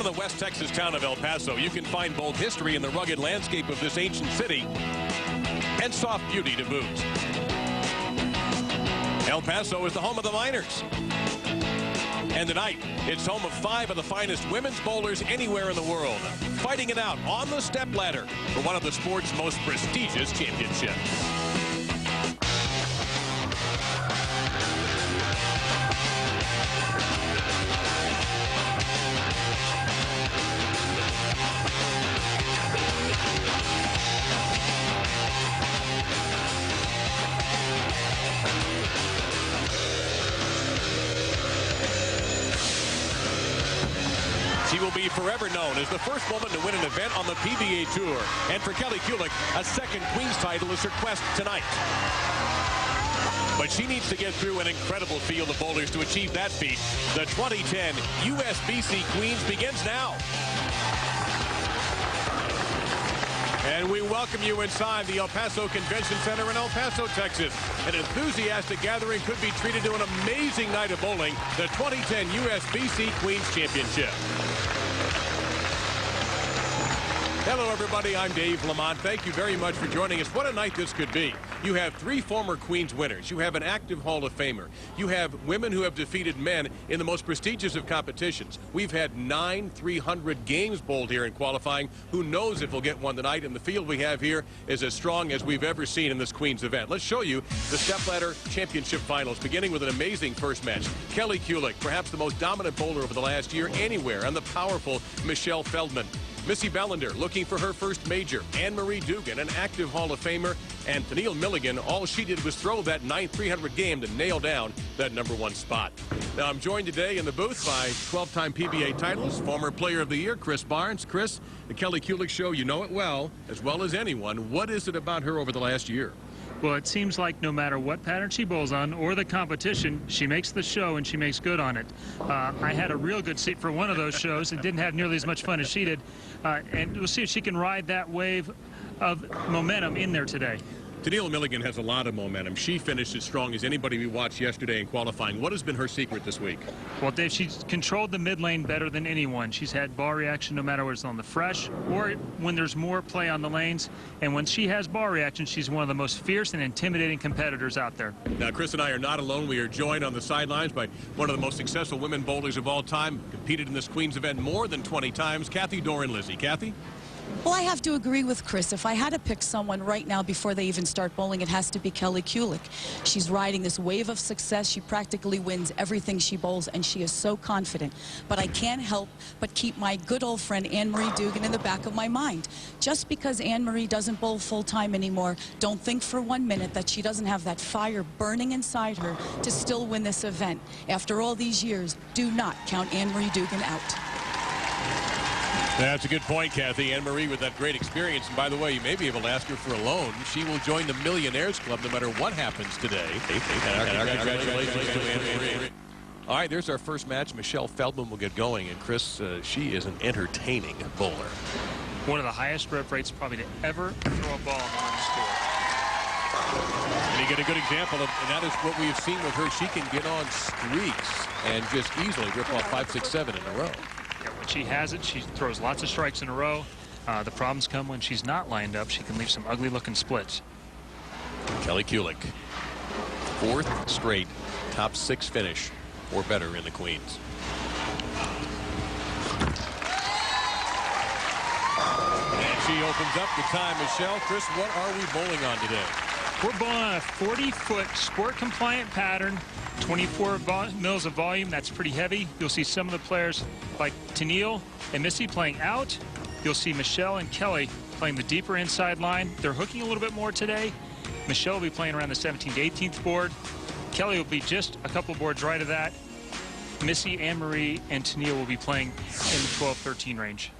the West Texas town of El Paso, you can find both history in the rugged landscape of this ancient city and soft beauty to boot. El Paso is the home of the miners. And tonight, it's home of 5 of the finest women's bowlers anywhere in the world, fighting it out on the stepladder for one of the sport's most prestigious championships. She will be forever known as the first woman to win an event on the PBA Tour. And for Kelly Kulick, a second Queen's title is her quest tonight. But she needs to get through an incredible field of bowlers to achieve that feat. The 2010 USBC Queens begins now. And we welcome you inside the El Paso Convention Center in El Paso, Texas. An enthusiastic gathering could be treated to an amazing night of bowling, the 2010 USBC Queens Championship. Hello, everybody. I'm Dave Lamont. Thank you very much for joining us. What a night this could be. You have 3 former Queens winners. You have an active Hall of Famer. You have women who have defeated men in the most prestigious of competitions. We've had 9 300 games bowled here in qualifying. Who knows if we'll get one tonight? And the field we have here is as strong as we've ever seen in this Queens event. Let's show you the stepladder championship finals, beginning with an amazing first match. Kelly Kulick, perhaps the most dominant bowler over the last year anywhere, and the powerful Michelle Feldman. Missy Bellinder looking for her first major. Anne-Marie Duggan, an active Hall of Famer. And Tennelle Milligan, all she did was throw that 9 300 game to nail down that #1 spot. Now, I'm joined today in the booth by 12-time PBA titleist, former Player of the Year, Chris Barnes. Chris, the Kelly Kulick Show, you know it well as anyone. What is it about her over the last year? Well, it seems like no matter what pattern she bowls on or the competition, she makes the show and she makes good on it. I had a real good seat for one of those shows and didn't have nearly as much fun as she did. And we'll see if she can ride that wave of momentum in there today. Tennelle Milligan has a lot of momentum. She finished as strong as anybody we watched yesterday in qualifying. What has been her secret this week? Well, Dave, she's controlled the mid lane better than anyone. She's had ball reaction no matter whether it's on the fresh or when there's more play on the lanes. And when she has ball reaction, she's one of the most fierce and intimidating competitors out there. Now, Chris and I are not alone. We are joined on the sidelines by one of the most successful women bowlers of all time. Competed in this Queens event more than 20 times. Kathy Doran-Lizzie. Kathy? Well, I have to agree with Chris. If I had to pick someone right now before they even start bowling, it has to be Kelly Kulick. She's riding this wave of success. She practically wins everything she bowls, and she is so confident. But I can't help but keep my good old friend Anne-Marie Duggan in the back of my mind. Just because Anne-Marie doesn't bowl full-time anymore, don't think for 1 minute that she doesn't have that fire burning inside her to still win this event. After all these years, do not count Anne-Marie Duggan out. That's a good point, Kathy. Anne-Marie with that great experience. And by the way, you may be able to ask her for a loan. She will join the Millionaires Club no matter what happens today. And our congratulations to Anne-Marie. All right, there's our first match. Michelle Feldman will get going. And Chris, she is an entertaining bowler. One of the highest rev rates probably to ever throw a ball on the men's tour. And you get a good example of, and that is what we have seen with her. She can get on streaks and just easily rip off 5, 6, 7 in a row. When she has it, she throws lots of strikes in a row. The problems come when she's not lined up. She can leave some ugly-looking splits. Kelly Kulick, 4th straight top 6 finish or better in the Queens. And she opens up the time, Michelle. Chris, what are we bowling on today? We're bowling on a 40-foot sport-compliant pattern. 24 mils of volume. That's pretty heavy. You'll see some of the players like Tennelle and Missy playing out. You'll see Michelle and Kelly playing the deeper inside line. They're hooking a little bit more today. Michelle will be playing around the 17th to 18th board. Kelly will be just a couple boards right of that. Missy, Anne-Marie, and Tennelle will be playing in the 12-13 range.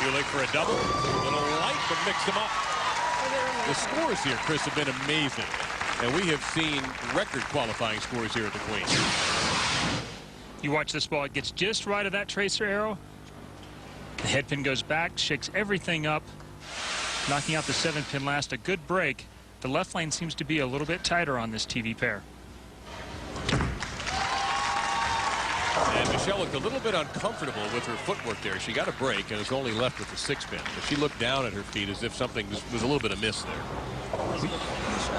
Kulick for a double. A little light, but mix them up. The scores here, Chris, have been amazing. And we have seen record qualifying scores here at the Queens. You watch this ball. It gets just right of that tracer arrow. The head pin goes back, shakes everything up, knocking out the 7-pin last. A good break. the left lane seems to be a little bit tighter on this TV pair. And Michelle looked a little bit uncomfortable with her footwork there. She got a break and is only left with the 6-pin. But she looked down at her feet as if something was a little bit amiss there.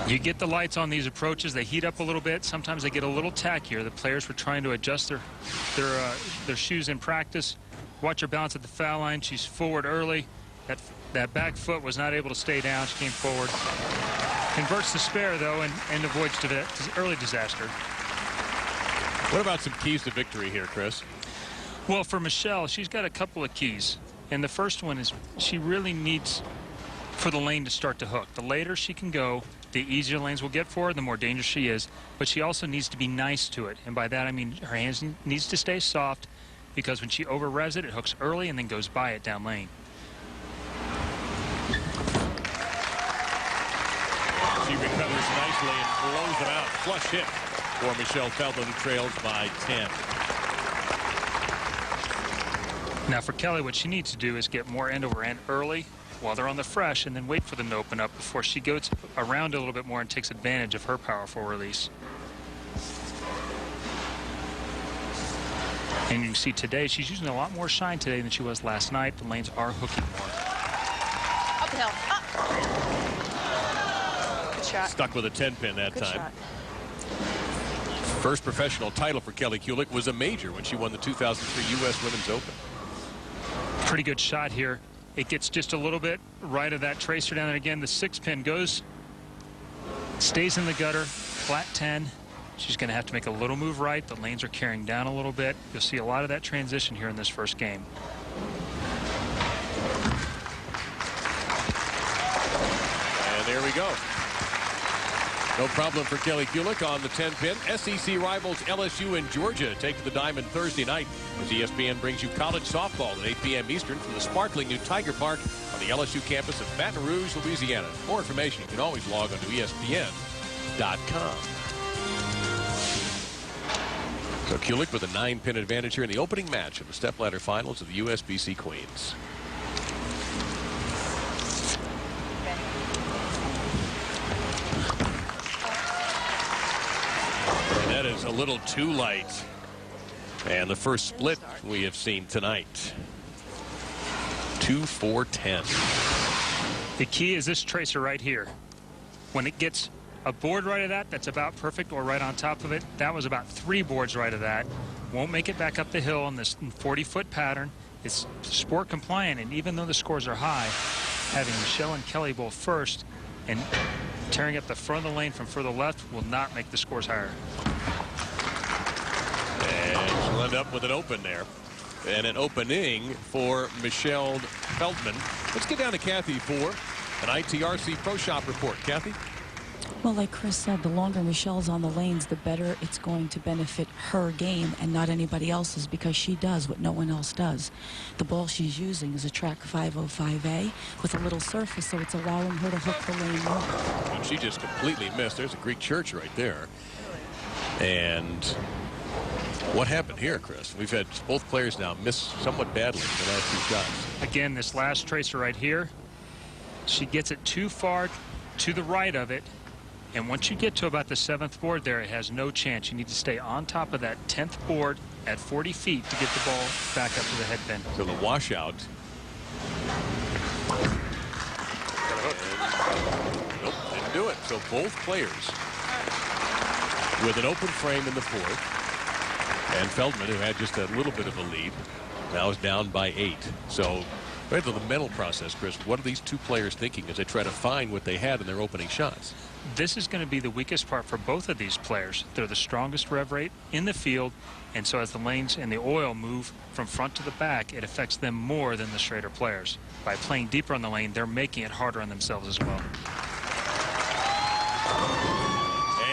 You get the lights on these approaches. They heat up a little bit. Sometimes they get a little tackier. The players were trying to adjust their shoes in practice. Watch her bounce at the foul line. She's forward early. That back foot was not able to stay down. She came forward. Converts the spare, though, and avoids early disaster. What about some keys to victory here, Chris? Well, for Michelle, she's got a couple of keys. And the first one is she really needs for the lane to start to hook. The later she can go, the easier lanes will get for her, the more dangerous she is. But she also needs to be nice to it. And by that, I mean her hands needs to stay soft, because when she over-revs it, it hooks early and then goes by it down lane. She recovers nicely and blows it out. Flush hit for Michelle Feldman, who trails by 10. Now for Kelly, what she needs to do is get more end over end early while they're on the fresh, and then wait for them to open up before she goes around a little bit more and takes advantage of her powerful release. And you can see today she's using a lot more shine today than she was last night. The lanes are hooking more. Uphill. Good shot. Stuck with a 10-pin that Good time. shot. First professional title for Kelly Kulick was a major when she won the 2003 U.S. Women's Open. Pretty good shot here. It gets just a little bit right of that tracer down there. Again, the 6-pin goes, stays in the gutter, flat 10. She's going to have to make a little move right. The lanes are carrying down a little bit. You'll see a lot of that transition here in this first game. And there we go. No problem for Kelly Kulick on the 10-pin. SEC rivals LSU and Georgia take to the diamond Thursday night as ESPN brings you college softball at 8 p.m. Eastern from the sparkling new Tiger Park on the LSU campus of Baton Rouge, Louisiana. For more information, you can always log on to ESPN.com. So Kulick with a 9-pin advantage here in the opening match of the stepladder finals of the USBC Queens. That is a little too light. And the first split we have seen tonight. 2-4-10. The key is this tracer right here. When it gets a board right of that, that's about perfect, or right on top of it. That was about 3 boards right of that. Won't make it back up the hill on this 40-foot pattern. It's sport compliant, and even though the scores are high, having Michelle and Kelly both first and tearing up the front of the lane from further left will not make the scores higher. And she'll end up with an open there. And an opening for Michelle Feldman. Let's get down to Kathy for an ITRC Pro Shop report. Kathy? Well, like Chris said, the longer Michelle's on the lanes, the better it's going to benefit her game and not anybody else's, because she does what no one else does. The ball she's using is a track 505A with a little surface, so it's allowing her to hook the lane more. And she just completely missed. There's a Greek church right there. And what happened here, Chris? We've had both players now miss somewhat badly in the last 2 shots. Again, this last tracer right here, she gets it too far to the right of it. And once you get to about the 7th board there, it has no chance. You need to stay on top of that 10th board at 40 feet to get the ball back up to the head pin. So the washout. Nope, didn't do it. So both players with an open frame in the 4th. And Feldman, who had just a little bit of a lead, now is down by 8. So right to the mental process, Chris, what are these 2 players thinking as they try to find what they had in their opening shots? This is going to be the weakest part for both of these players. They're the strongest rev rate in the field, and so as the lanes and the oil move from front to the back, it affects them more than the straighter players. By playing deeper on the lane, they're making it harder on themselves as well.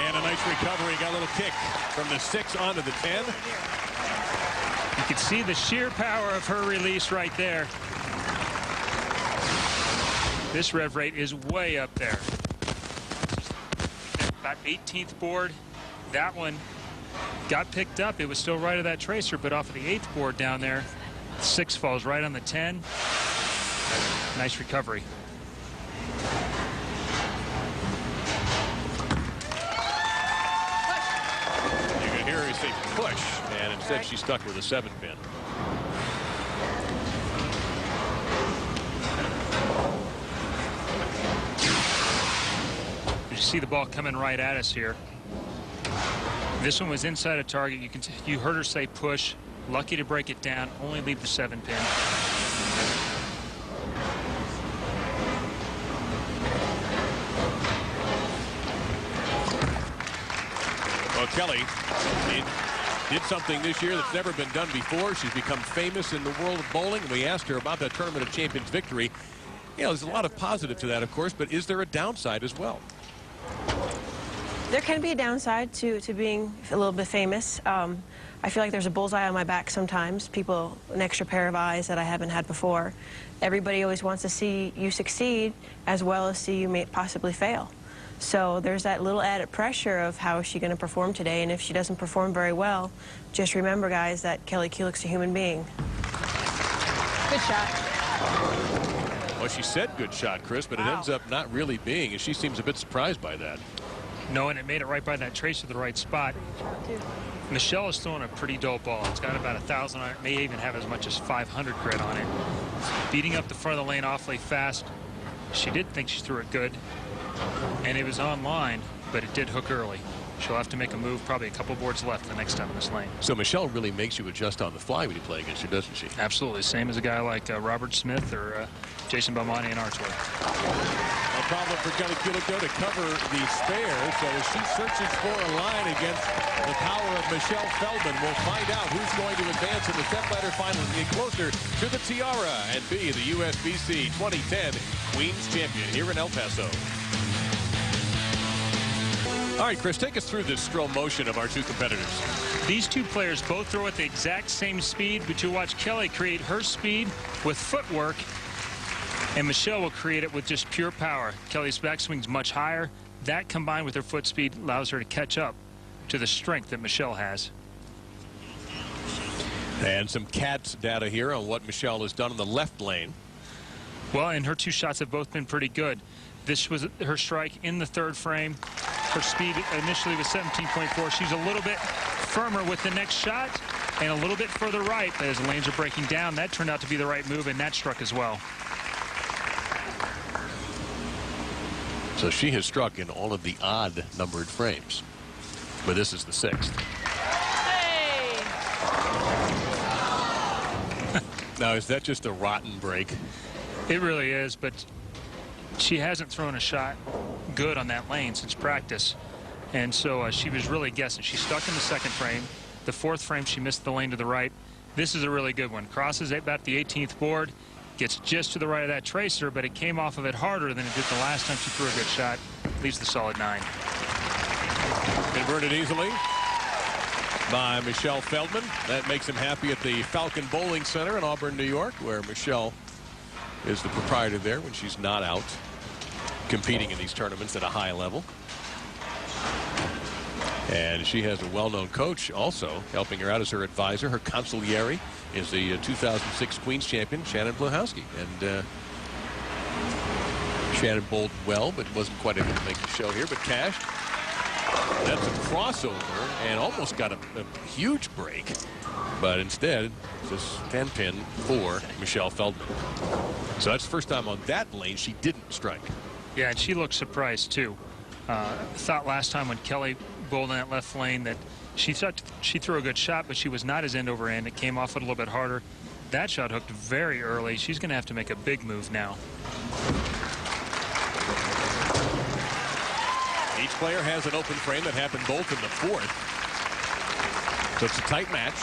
And a nice recovery, got a little kick from the 6 onto the 10. You can see the sheer power of her release right there. This rev rate is way up there. About 18th board. That one got picked up. It was still right of that tracer, but off of the 8th board down there, 6 falls right on the 10. Nice recovery. very safe push, and instead she stuck with a 7-pin. You see the ball coming right at us here. This one was inside a target. You heard her say push. Lucky to break it down. Only leave the 7-pin. Well, Kelly did something this year that's never been done before. She's become famous in the world of bowling. We asked her about that Tournament of Champions victory. You know, there's a lot of positive to that, of course, but is there a downside as well? There can be a downside to being a little bit famous. I feel like there's a bullseye on my back sometimes. People, an extra pair of eyes that I haven't had before. Everybody always wants to see you succeed as well as see you possibly fail. So there's that little added pressure of how is she going to perform today, and if she doesn't perform very well, just remember, guys, that Kelly Kulick's a human being. Good shot. Well, she said good shot, Chris, but it ends up not really being, and she seems a bit surprised by that. No, and it made it right by that trace to the right spot. Michelle is throwing a pretty dull ball. It's got about 1,000 on it, may even have as much as 500 grit on it. Beating up the front of the lane awfully fast. She did think she threw it good, and it was on line, but it did hook early. She'll have to make a move, probably a couple boards left the next time in this lane. So Michelle really makes you adjust on the fly when you play against her, doesn't she? Absolutely. Same as a guy like Robert Smith or Jason Belmonte in Archway. No problem for Kelly Kulick, though, to cover the spare. So as she searches for a line against the power of Michelle Feldman, we'll find out who's going to advance in the step-ladder finals and get closer to the tiara and be the USBC 2010 Queens Champion here in El Paso. All right, Chris, take us through this slow motion of our two competitors. These two players both throw at the exact same speed, but you watch Kelly create her speed with footwork, and Michelle will create it with just pure power. Kelly's backswing's much higher. That, combined with her foot speed, allows her to catch up to the strength that Michelle has. And some CATS data here on what Michelle has done in the left lane. Well, and her two shots have both been pretty good. This was her strike in the third frame. Her speed initially was 17.4. She's a little bit firmer with the next shot and a little bit further right. But as the lanes are breaking down, that turned out to be the right move, and that struck as well. So she has struck in all of the odd numbered frames, but this is the 6th. Hey! Now, is that just a rotten break? It really is, but she hasn't thrown a shot good on that lane since practice, and so she was really guessing. She stuck in the second frame. The fourth frame, she missed the lane to the right. This is a really good one. Crosses about the 18th board, gets just to the right of that tracer, but it came off of it harder than it did the last time she threw a good shot. Leaves the solid 9. Converted easily by Michelle Feldman. That makes him happy at the Falcon Bowling Center in Auburn, New York, where Michelle is the proprietor there when she's not out competing in these tournaments at a high level. And she has a well-known coach also helping her out as her advisor. Her consigliere is the 2006 Queens champion, Shannon Blahowski. And Shannon bowled well, but wasn't quite able to make the show here, but cashed. That's a crossover and almost got a huge break. But instead, this 10-pin for Michelle Feldman. So that's the first time on that lane she didn't strike. Yeah, and she looked surprised, too. Thought last time when Kelly bowled in that left lane that she thought she threw a good shot, but she was not as end over end. It came off it a little bit harder. That shot hooked very early. She's going to have to make a big move now. Each player has an open frame that happened both in the 4th. So it's a tight match.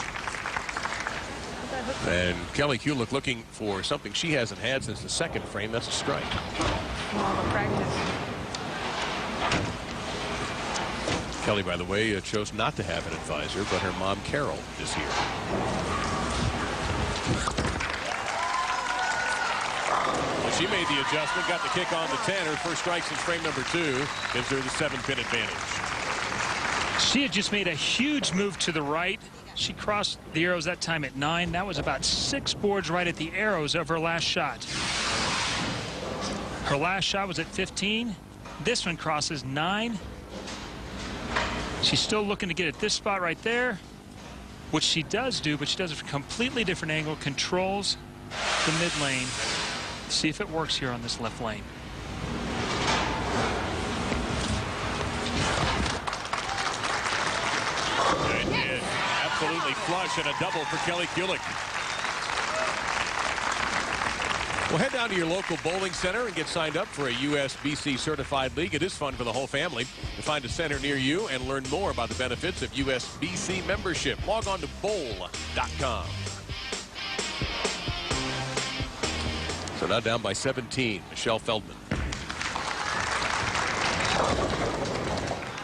And Kelly Kulick looking for something she hasn't had since the second frame. That's a strike. Kelly, by the way, chose not to have an advisor, but her mom, Carol, is here. Well, she made the adjustment, got the kick on the 10. Her first strike since frame number 2 gives her the 7-pin advantage. She had just made a huge move to the right. She crossed the arrows that time at 9. That was about 6 boards right at the arrows of her last shot. Her last shot was at 15. This one crosses 9. She's still looking to get at this spot right there, which she does do, but she does it from a completely different angle, controls the mid lane. See if it works here on this left lane. It did. Absolutely flush and a double for Kelly Kulick. Well, head down to your local bowling center and get signed up for a USBC certified league. It is fun for the whole family. To find a center near you and learn more about the benefits of USBC membership, log on to bowl.com. So now down by 17, Michelle Feldman.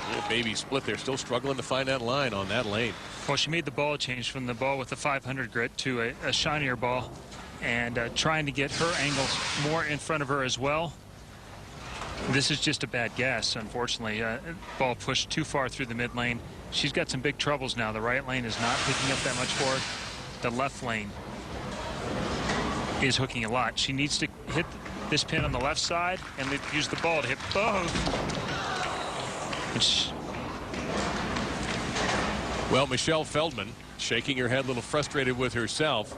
Little baby split there, still struggling to find that line on that lane. Well, she made the ball change from the ball with the 500 grit to a shinier ball, and trying to get her angles more in front of her as well. This is just a bad guess, unfortunately. Ball pushed too far through the mid lane. She's got some big troubles now. The right lane is not picking up that much for her. The left lane is hooking a lot. She needs to hit this pin on the left side and use the ball to hit both. Well, Michelle Feldman shaking her head, a little frustrated with herself.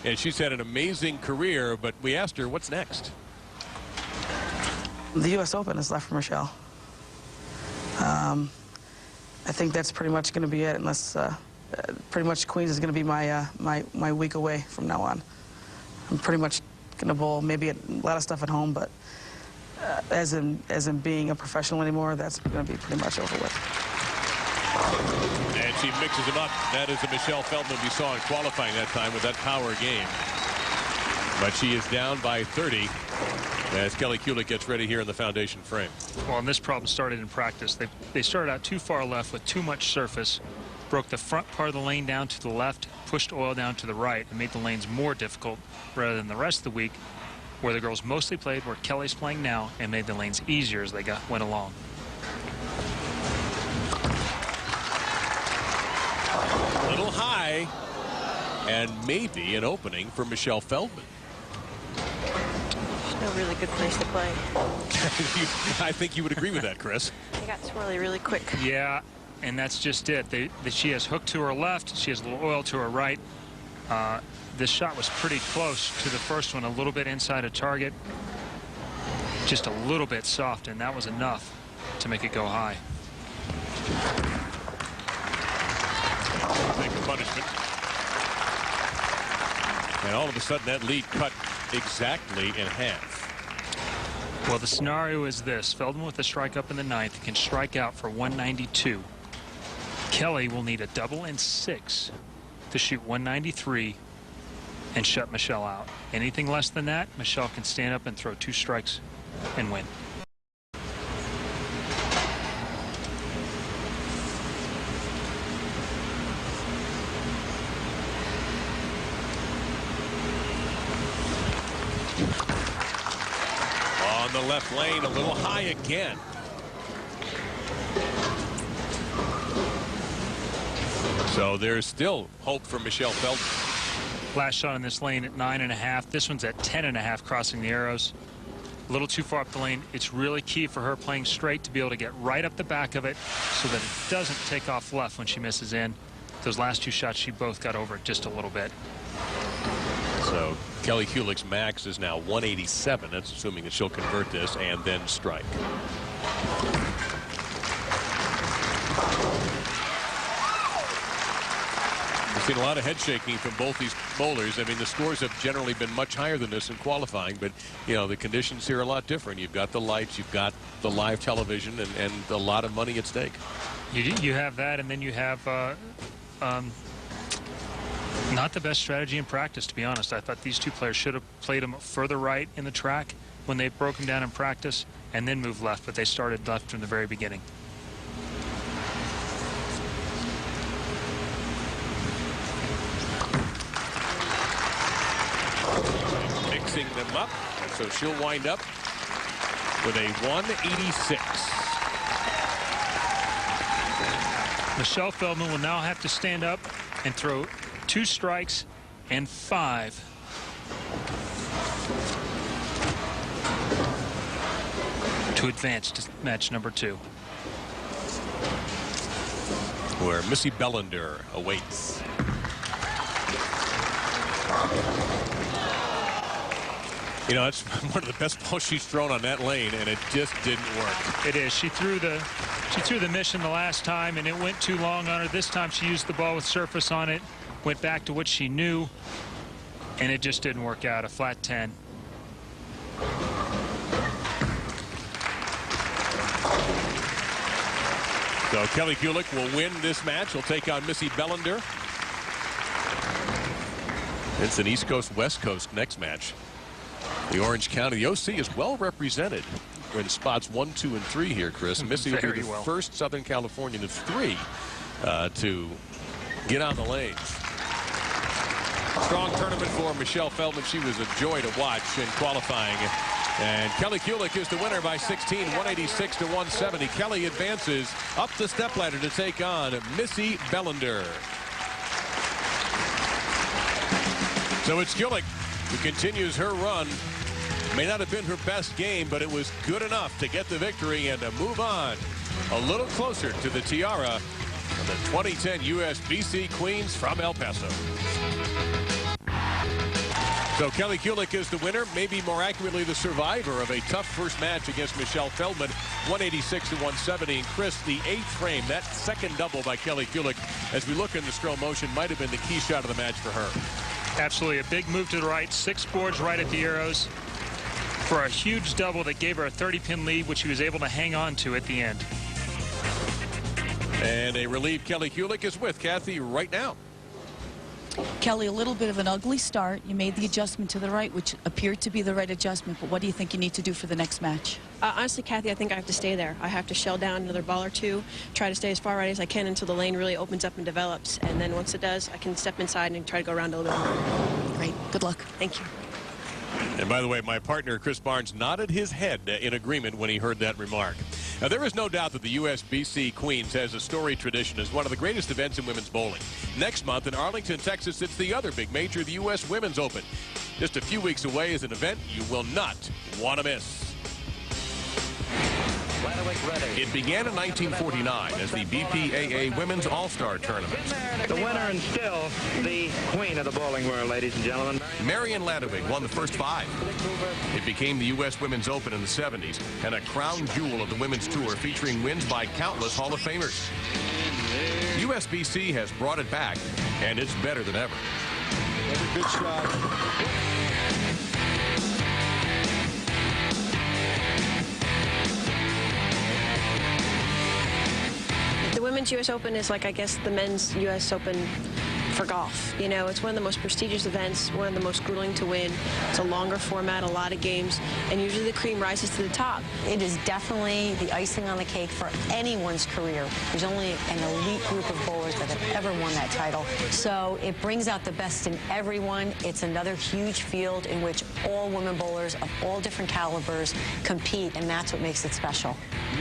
And she's had an amazing career, but we asked her, what's next? The U.S. Open is left for Michelle. I think that's pretty much going to be it, unless pretty much Queens is going to be my week away from now on. I'm pretty much going to bowl maybe a lot of stuff at home, but as in being a professional anymore, that's going to be pretty much over with. And she mixes them up. That is the Michelle Feldman we saw in qualifying that time with that power game. But she is down by 30 as Kelly Kulick gets ready here in the foundation frame. Well, and this problem started in practice. They started out too far left with too much surface, broke the front part of the lane down to the left, pushed oil down to the right, and made the lanes more difficult rather than the rest of the week, where the girls mostly played where Kelly's playing now, and made the lanes easier as they went along. A little high, and maybe an opening for Michelle Feldman. No really good place to play. I think you would agree with that, Chris. They got swirly really quick. Yeah, and that's just it. She has hook to her left. She has a little oil to her right. This shot was pretty close to the first one, a little bit inside of target. Just a little bit soft, and that was enough to make it go high. Take the punishment. And all of a sudden that lead cut exactly in half. Well, the scenario is this. Feldman with a strike up in the ninth can strike out for 192. Kelly will need a double and 6 to shoot 193 and shut Michelle out. Anything less than that, Michelle can stand up and throw 2 strikes and win. On the left lane, a little high again. So there's still hope for Michelle Feldman. Last shot in this lane at 9.5. This one's at 10.5 crossing the arrows. A little too far up the lane. It's really key for her playing straight to be able to get right up the back of it so that it doesn't take off left when she misses in. Those last 2 shots, she both got over it just a little bit. So Kelly Kulick's max is now 187. That's assuming that she'll convert this and then strike. We've seen a lot of head shaking from both these bowlers. I mean, the scores have generally been much higher than this in qualifying, but you know the conditions here are a lot different. You've got the lights, you've got the live television, and a lot of money at stake. You have that, and then you have not the best strategy in practice, to be honest. I thought these 2 players should have played them further right in the track when they broke them down in practice and then moved left, but they started left from the very beginning. Mixing them up, so she'll wind up with a 186. Michelle Feldman will now have to stand up and throw 2 strikes and 5. To advance to match number 2. where Missy Bellinder awaits. You know, it's one of the best balls she's thrown on that lane, and it just didn't work. It is. She threw the mission the last time, and it went too long on her. This time she used the ball with surface on it, went back to what she knew, and it just didn't work out. A flat 10. So Kelly Kulick will win this match. He'll take on Missy Bellinder. It's an East Coast, West Coast next match. The Orange County, the OC is well represented. We're in spots 1, 2, and 3 here, Chris. Missy will be the first Southern Californian of 3 to get on the lanes. Strong tournament for Michelle Feldman. She was a joy to watch in qualifying. And Kelly Kulick is the winner by 16, 186 to 170. Kelly advances up the stepladder to take on Missy Bellinder. So it's Kulick who continues her run. May not have been her best game, but it was good enough to get the victory and to move on a little closer to the tiara of the 2010 USBC Queens from El Paso. So Kelly Kulick is the winner, maybe more accurately the survivor of a tough first match against Michelle Feldman, 186 to 170. And Chris, the 8th frame, that second double by Kelly Kulick, as we look in the scroll motion, might have been the key shot of the match for her. Absolutely. A big move to the right, 6 boards right at the arrows for a huge double that gave her a 30-pin lead, which she was able to hang on to at the end. And a relieved Kelly Kulick is with Kathy right now. Kelly, a little bit of an ugly start. You made the adjustment to the right, which appeared to be the right adjustment, but what do you think you need to do for the next match? Honestly, Kathy, I think I have to stay there. I have to shell down another ball or two, try to stay as far right as I can until the lane really opens up and develops. And then once it does, I can step inside and try to go around a little bit more. Great. Good luck. Thank you. And by the way, my partner, Chris Barnes, nodded his head in agreement when he heard that remark. Now, there is no doubt that the USBC Queens has a storied tradition as one of the greatest events in women's bowling. Next month in Arlington, Texas, it's the other big major, the U.S. Women's Open. Just a few weeks away is an event you will not want to miss. It began in 1949 as the BPAA Women's All-Star Tournament. The winner and still the queen of the bowling world, ladies and gentlemen. Marion Ladewig won the first 5. It became the U.S. Women's Open in the 70s and a crown jewel of the women's tour featuring wins by countless Hall of Famers. USBC has brought it back, and it's better than ever. Every good shot. The Women's U.S. Open is like, I guess, the men's U.S. Open for golf. You know, it's one of the most prestigious events, one of the most grueling to win. It's a longer format, a lot of games, and usually the cream rises to the top. It is definitely the icing on the cake for anyone's career. There's only an elite group of bowlers that have ever won that title. So it brings out the best in everyone. It's another huge field in which all women bowlers of all different calibers compete, and that's what makes it special.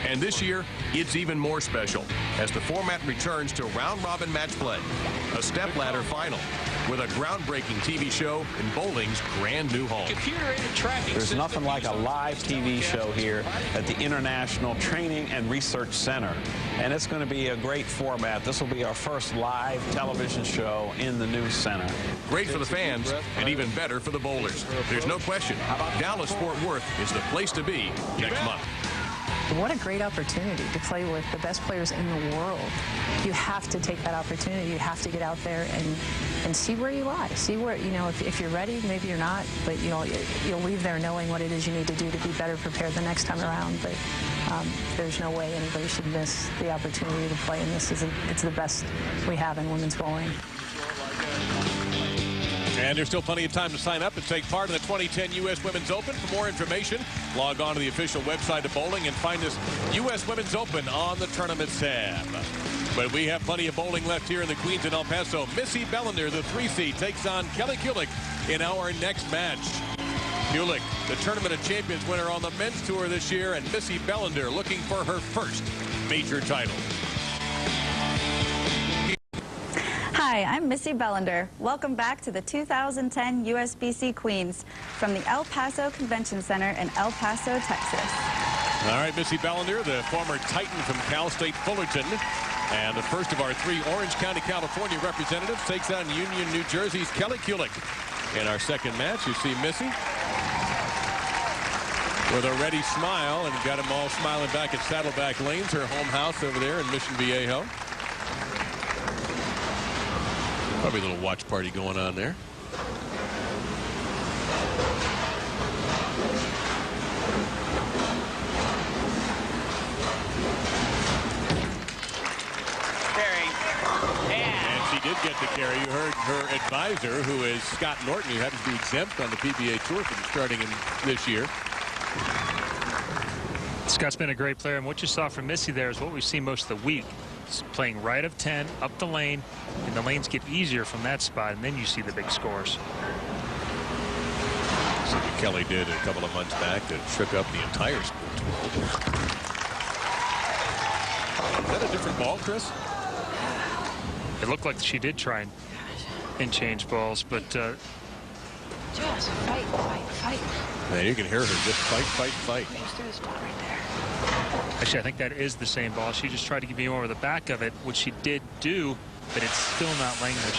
And this year, it's even more special as the format returns to round-robin match play, a step-ladder final, with a groundbreaking TV show in bowling's brand new home. There's nothing like a live TV show here at the International Training and Research Center, and it's going to be a great format. This will be our first live television show in the new center. Great for the fans and even better for the bowlers. There's no question, Dallas-Fort Worth is the place to be next month. What a great opportunity to play with the best players in the world. You have to take that opportunity. You have to get out there and see where you lie. See where, you know, if you're ready, maybe you're not, but you know, you'll leave there knowing what it is you need to do to be better prepared the next time around. But there's no way anybody should miss the opportunity to play in this. It's the best we have in women's bowling. And there's still plenty of time to sign up and take part in the 2010 U.S. Women's Open. For more information, log on to the official website of bowling and find us U.S. Women's Open on the tournaments tab. But we have plenty of bowling left here in the Queens in El Paso. Missy Bellinder, the 3 seed, takes on Kelly Kulick in our next match. Kulick, the Tournament of Champions winner on the men's tour this year, and Missy Bellinder looking for her first major title. Hi, I'm Missy Bellinder. Welcome back to the 2010 USBC Queens from the El Paso Convention Center in El Paso, Texas. All right, Missy Bellinder, the former Titan from Cal State Fullerton, And the first of our 3 Orange County, California representatives takes on Union, New Jersey's Kelly Kulick. In our second match, you see Missy with a ready smile, and got them all smiling back at Saddleback Lanes, her home house over there in Mission Viejo. Probably a little watch party going on there. Did get the carry. You heard her advisor, who is Scott Norton, who happens to be exempt on the PBA Tour from starting in this year. Scott's been a great player, and what you saw from Missy there is what we've seen most of the week. It's playing right of 10, up the lane, and the lanes get easier from that spot, and then you see the big scores. So what Kelly did a couple of months back that shook up the entire sports world. Is that a different ball, Chris? It looked like she did try and change balls, but just fight. Man, you can hear her just fight. Actually, I think that is the same ball. She just tried to give me over the back of it, which she did do, but it's still not laying there.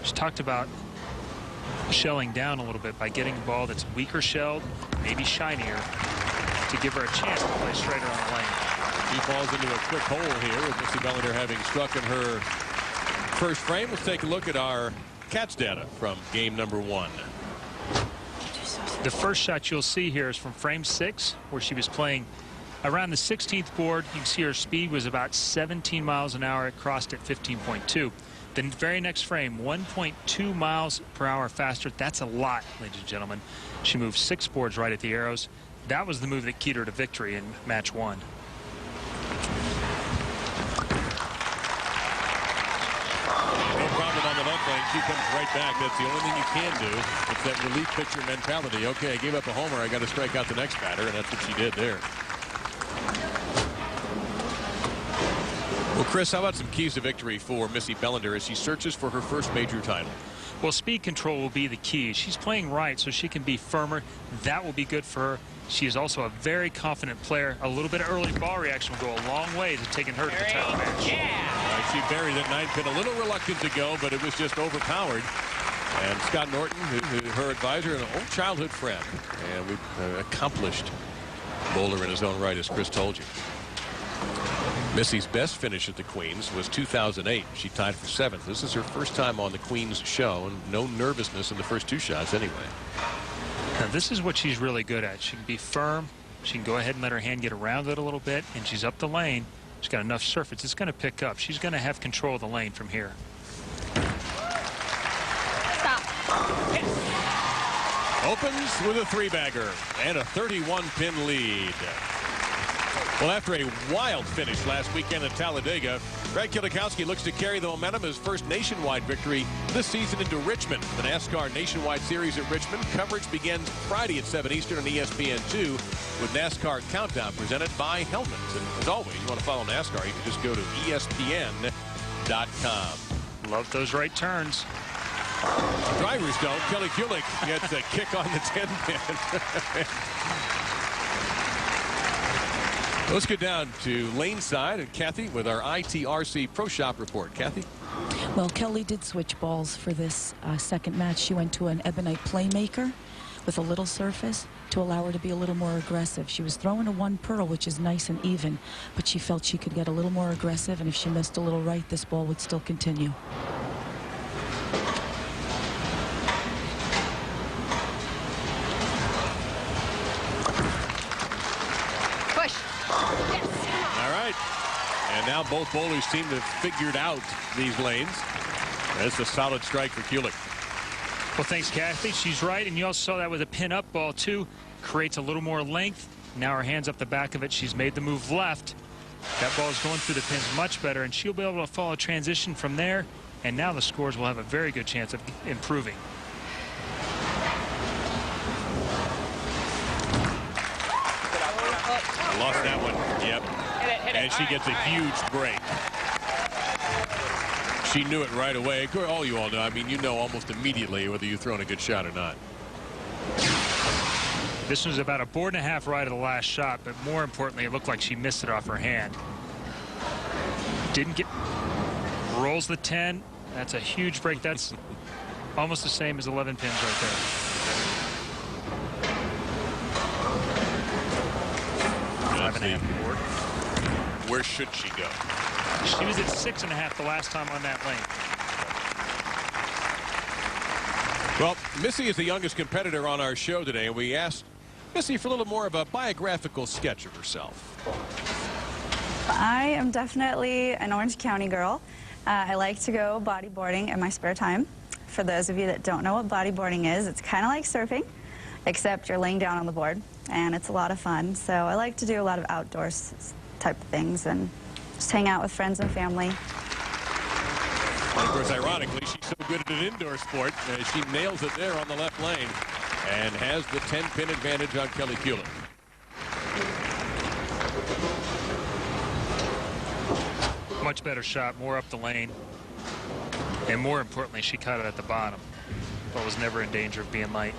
She talked about shelling down a little bit by getting a ball that's weaker shelled, maybe shinier, to give her a chance to play straighter on the lane. She falls into a quick hole here with Missy Bellinder having struck in her first frame. Let's take a look at our Cats data from game number 1. The first shot you'll see here is from frame 6, where she was playing around the 16th board. You can see her speed was about 17 miles an hour. It crossed at 15.2. The very next frame, 1.2 miles per hour faster. That's a lot, ladies and gentlemen. She moved 6 boards right at the arrows. That was the move that keyed her to victory in match 1. On the left lane, she comes right back. That's the only thing you can do. It's that relief pitcher mentality. Okay, I gave up a homer. I got to strike out the next batter, and that's what she did there. Well, Chris, how about some keys to victory for Missy Bellinder as she searches for her first major title? Well, speed control will be the key. She's playing right, so she can be firmer. That will be good for her. She is also a very confident player. A little bit of early ball reaction will go a long way to taking her to the title match. She buried it, 9 pin, a little reluctant to go, but it was just overpowered. And Scott Norton, her advisor, an old childhood friend, and we've accomplished bowler in his own right, as Chris told you. Missy's best finish at the Queens was 2008. She tied for 7th. This is her first time on the Queens show, and no nervousness in the first 2 shots anyway. Now, this is what she's really good at. She can be firm. She can go ahead and let her hand get around it a little bit, and she's up the lane. She's got enough surface. It's going to pick up. She's going to have control of the lane from here. Stop. Opens with a 3-bagger and a 31-pin lead. Well, after a wild finish last weekend in Talladega, Greg Kulikowski looks to carry the momentum his first nationwide victory this season into Richmond. The NASCAR Nationwide Series at Richmond coverage begins Friday at 7 Eastern on ESPN2 with NASCAR Countdown presented by Feldman. And as always, you want to follow NASCAR, you can just go to ESPN.com. Love those right turns. Drivers don't. Kelly Kulick gets a kick on the 10-pin. Let's go down to Laneside and Kathy with our ITRC Pro Shop report. Kathy? Well, Kelly did switch balls for this second match. She went to an ebonite playmaker with a little surface to allow her to be a little more aggressive. She was throwing a 1 pearl, which is nice and even, but she felt she could get a little more aggressive, and if she missed a little right, this ball would still continue. And now both bowlers seem to have figured out these lanes. That's a solid strike for Kulick. Well, thanks, Kathy. She's right, and you also saw that with a pin-up ball, too. Creates a little more length. Now her hand's up the back of it. She's made the move left. That ball is going through the pins much better, and she'll be able to follow transition from there. And now the scores will have a very good chance of improving. Lost that one. Yep. And she gets a huge break. She knew it right away. All you all know. I mean, you know almost immediately whether you've thrown a good shot or not. This was about a board and a half right of the last shot, but more importantly, it looked like she missed it off her hand. rolls the 10. That's a huge break. That's almost the same as 11 pins right there. Where should she go? She was at 6.5 the last time on that lane. Well, Missy is the youngest competitor on our show today, and we asked Missy for a little more of a biographical sketch of herself. I am definitely an Orange County girl. I like to go bodyboarding in my spare time. For those of you that don't know what bodyboarding is, it's kind of like surfing, except you're laying down on the board, and it's a lot of fun. So I like to do a lot of outdoors type of things and just hang out with friends and family. And of course, ironically, she's so good at an indoor sport, she nails it there on the left lane and has the 10-pin advantage on Kelly Kulick. Much better shot, more up the lane. And more importantly, she caught it at the bottom, but was never in danger of being light.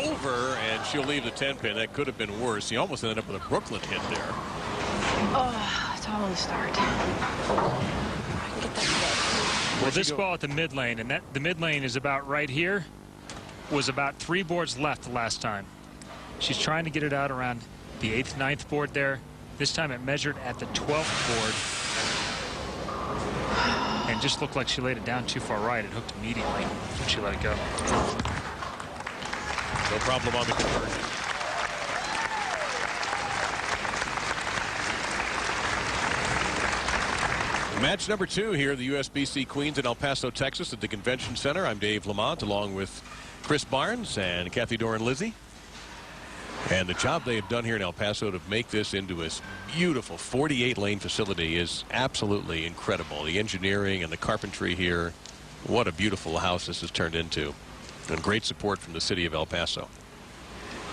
Over, and she'll leave the 10-pin. That could have been worse. He almost ended up with a Brooklyn hit there. Oh, it's all on the start. I can get that today. Well, this ball at the mid lane, and the mid lane is about right here, was about 3 boards left the last time. She's trying to get it out around the 8th, 9th board there. This time it measured at the 12th board. And just looked like she laid it down too far right. It hooked immediately when she let it go. No problem on the conversion. Match number 2 here, the USBC Queens in El Paso, Texas at the Convention Center. I'm Dave Lamont along with Chris Barnes and Kathy Doran-Lizzie. And the job they have done here in El Paso to make this into a beautiful 48-lane facility is absolutely incredible. The engineering and the carpentry here, what a beautiful house this has turned into. And great support from the city of El Paso.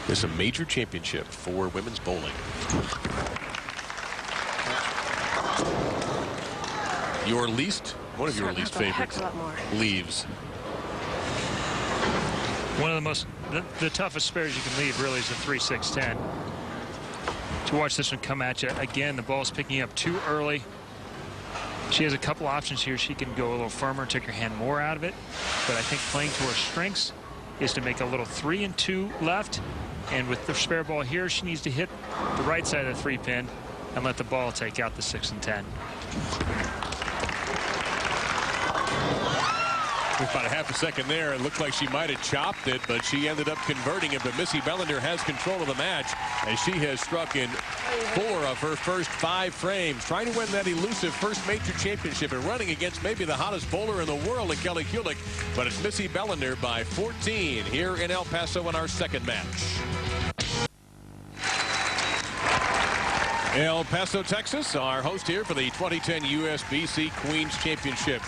This is a major championship for women's bowling. One of your least favorites leaves. One of the toughest spares you can leave really is the 3-6-10. To watch this one come at you again, the ball's picking up too early. She has a couple options here. She can go a little firmer, take her hand more out of it. But I think playing to her strengths is to make a little 3 and 2 left. And with the spare ball here, she needs to hit the right side of the 3-pin and let the ball take out the 6 and 10. With about a half a second there, it looked like she might have chopped it, but she ended up converting it. But Missy Bellinder has control of the match as she has struck in 4 of her first 5 frames, trying to win that elusive first major championship and running against maybe the hottest bowler in the world in Kelly Kulick. But it's Missy Bellinder by 14 here in El Paso in our second match. El Paso, Texas, our host here for the 2010 USBC Queens Championship.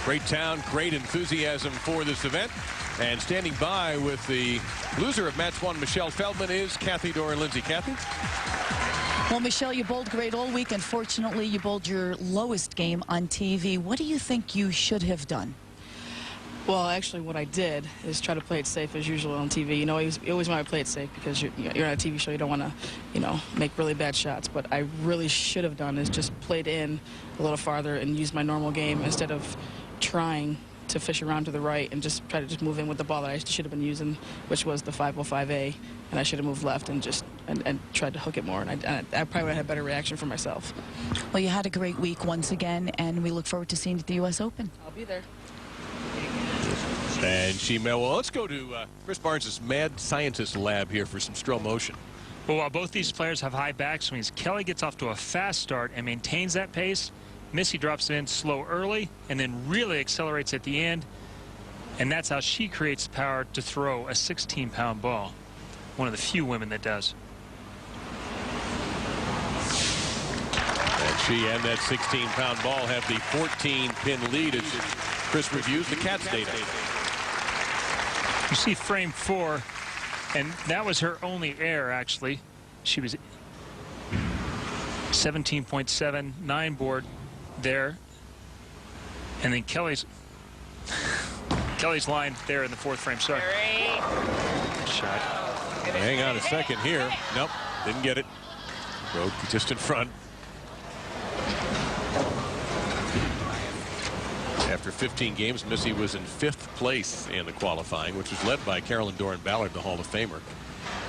Great town, great enthusiasm for this event. And standing by with the loser of match 1, Michelle Feldman, is Kathy Doran-Lizzie. Kathy? Well, Michelle, you bowled great all week. Unfortunately, you bowled your lowest game on TV. What do you think you should have done? Well, actually, what I did is try to play it safe as usual on TV. You know, you always want to play it safe because you're on a TV show. You don't want to, make really bad shots. But I really should have done is just played in a little farther and used my normal game instead of trying to fish around to the right and just try to move in with the ball that I should have been using, which was the 505A, and I should have moved left and tried to hook it more, and I probably would have had a better reaction for myself. Well, you had a great week once again, and we look forward to seeing you at the U.S. Open. I'll be there. And well, let's go to Chris Barnes' Mad Scientist Lab here for some slow motion. Well, while both these players have high backswings, Kelly gets off to a fast start and maintains that pace. Missy drops it in slow early and then really accelerates at the end. And that's how she creates the power to throw a 16-pound ball. One of the few women that does. And she and that 16-pound ball have the 14-pin lead as Chris reviews the Cats data. You see frame 4, and that was her only error, actually. She was 17.79 board there. And then Kelly's Kelly's line there in the fourth frame. Sorry. Good shot. Hang on a second here. Nope, didn't get it. Broke just in front. After 15 games, Missy was in 5th place in the qualifying, which was led by Carolyn Doran-Ballard, the Hall of Famer.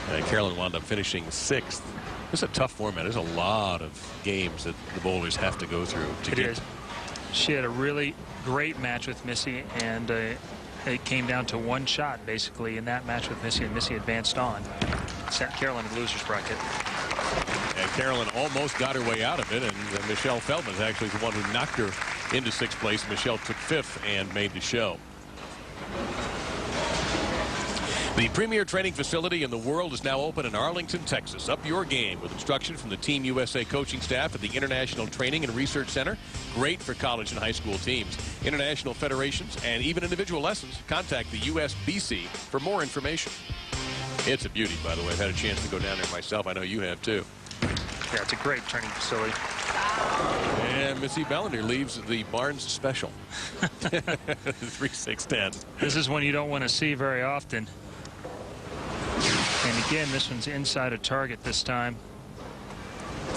And Carolyn wound up finishing 6th. It's a tough format. There's a lot of games that the bowlers have to go through to get. She had a really great match with Missy, and it came down to one shot, basically, in that match with Missy, and Missy advanced on. Sent Carolyn in the loser's bracket. And Carolyn almost got her way out of it, and Michelle Feldman is actually the one who knocked her into 6th place. Michelle took 5th and made the show. The premier training facility in the world is now open in Arlington, Texas. Up your game with instruction from the Team USA coaching staff at the International Training and Research Center. Great for college and high school teams, international federations, and even individual lessons. Contact the USBC for more information. It's a beauty, by the way. I've had a chance to go down there myself. I know you have, too. Yeah, it's a great training facility. And Missy Bellinder leaves the Barnes Special. 3-6-10. This is one you don't want to see very often. And again, this one's inside a target this time.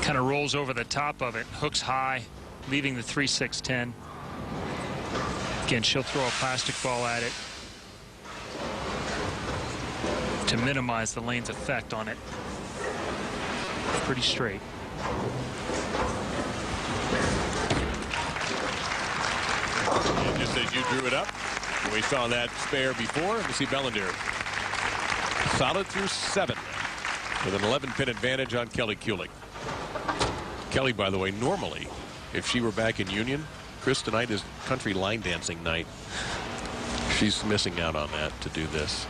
Kind of rolls over the top of it, hooks high, leaving the 3-6-10. Again, she'll throw a plastic ball at it to minimize the lane's effect on it. Pretty straight. And just as you drew it up, we saw that spare before. Missy Bellinder solid through 7 with an 11-pin advantage on Kelly Kulick. Kelly, by the way, normally, if she were back in Union, Chris, tonight is country line dancing night. She's missing out on that to do this.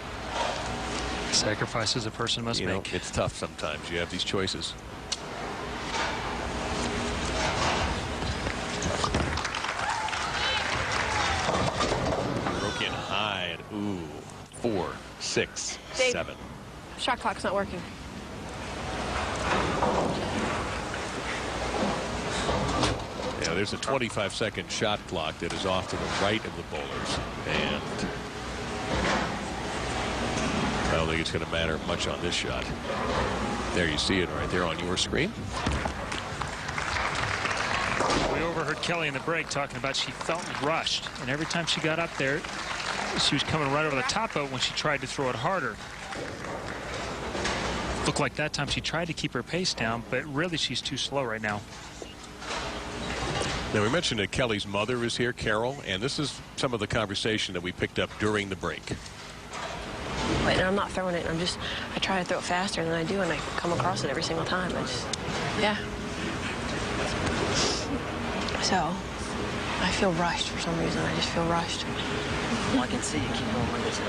Sacrifices a person must make. You know, it's tough sometimes. You have these choices. Broke in high. Ooh, 4, 6, Dave, 7. Shot clock's not working. Yeah, there's a 25-second shot clock that is off to the right of the bowlers. And I don't think it's going to matter much on this shot. There you see it right there on your screen. We overheard Kelly in the break talking about she felt rushed. And every time she got up there, she was coming right over the top of it when she tried to throw it harder. Looked like that time she tried to keep her pace down, but really she's too slow right now. Now, we mentioned that Kelly's mother is here, Carol, and this is some of the conversation that we picked up during the break. And I'm not throwing it. I try to throw it faster than I do, and I come across it every single time. Yeah. So, I feel rushed for some reason. I just feel rushed. Well, I can see you keep going like this.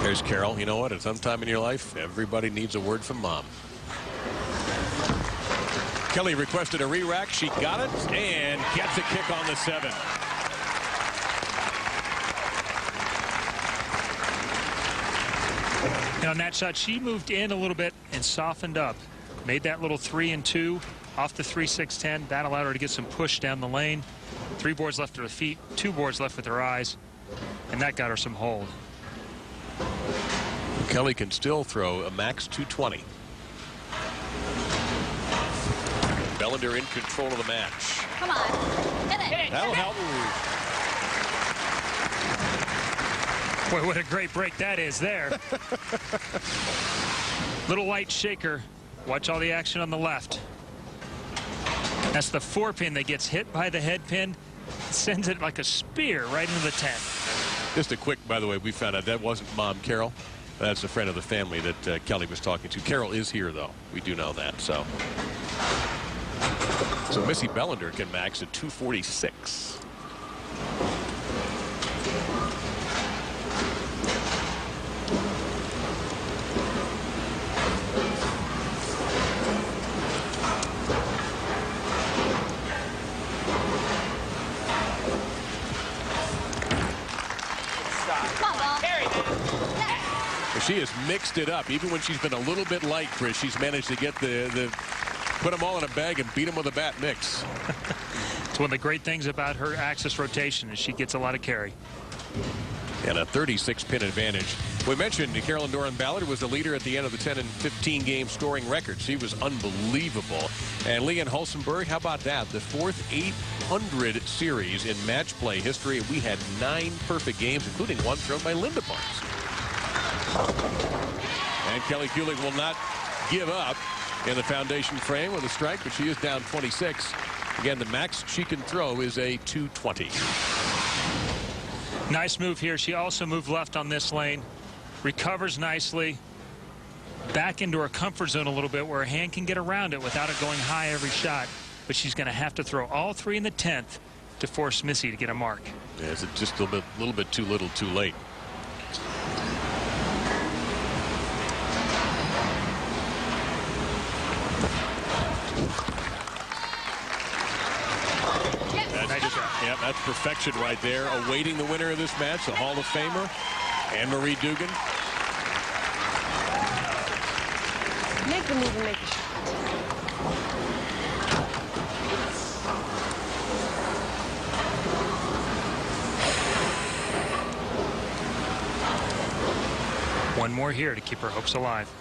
There's Carol. You know what? At some time in your life, everybody needs a word from mom. Kelly requested a re-rack. She got it and gets a kick on the 7. And on that shot, she moved in a little bit and softened up. Made that little 3 and 2 off the 3-6-10. That allowed her to get some push down the lane. 3 boards left with her feet, 2 boards left with her eyes, and that got her some hold. Kelly can still throw a max 220. Bellinder in control of the match. Come on. Hit it. That'll help. Boy, what a great break that is there. Little light shaker. Watch all the action on the left. That's the 4-pin that gets hit by the head pin. Sends it like a spear right into the 10. Just a quick, by the way, we found out that wasn't Mom Carol. That's a friend of the family that Kelly was talking to. Carol is here, though. We do know that. So Missy Bellinder can max at 246. She has mixed it up. Even when she's been a little bit light, Chris, she's managed to get put them all in a bag and beat them with a bat mix. It's one of the great things about her axis rotation is she gets a lot of carry. And a 36-pin advantage. We mentioned Carolyn Doran-Ballard was the leader at the end of the 10 and 15 game scoring record. She was unbelievable. And Leanne Hulsenberg, how about that? The fourth 800 series in match play history. We had 9 perfect games, including one thrown by Linda Barnes. And Kelly Kulick will not give up in the foundation frame with a strike, but she is down 26. Again, the max she can throw is a 220. Nice move here. She also moved left on this lane. Recovers nicely. Back into her comfort zone a little bit where her hand can get around it without it going high every shot. But she's going to have to throw all 3 in the 10th to force Missy to get a mark. Yeah, it's just a little bit too little too late. Yeah, that's perfection right there. Awaiting the winner of this match, the Hall of Famer, Anne-Marie Duggan. Make the move and make the shot. One more here to keep her hopes alive.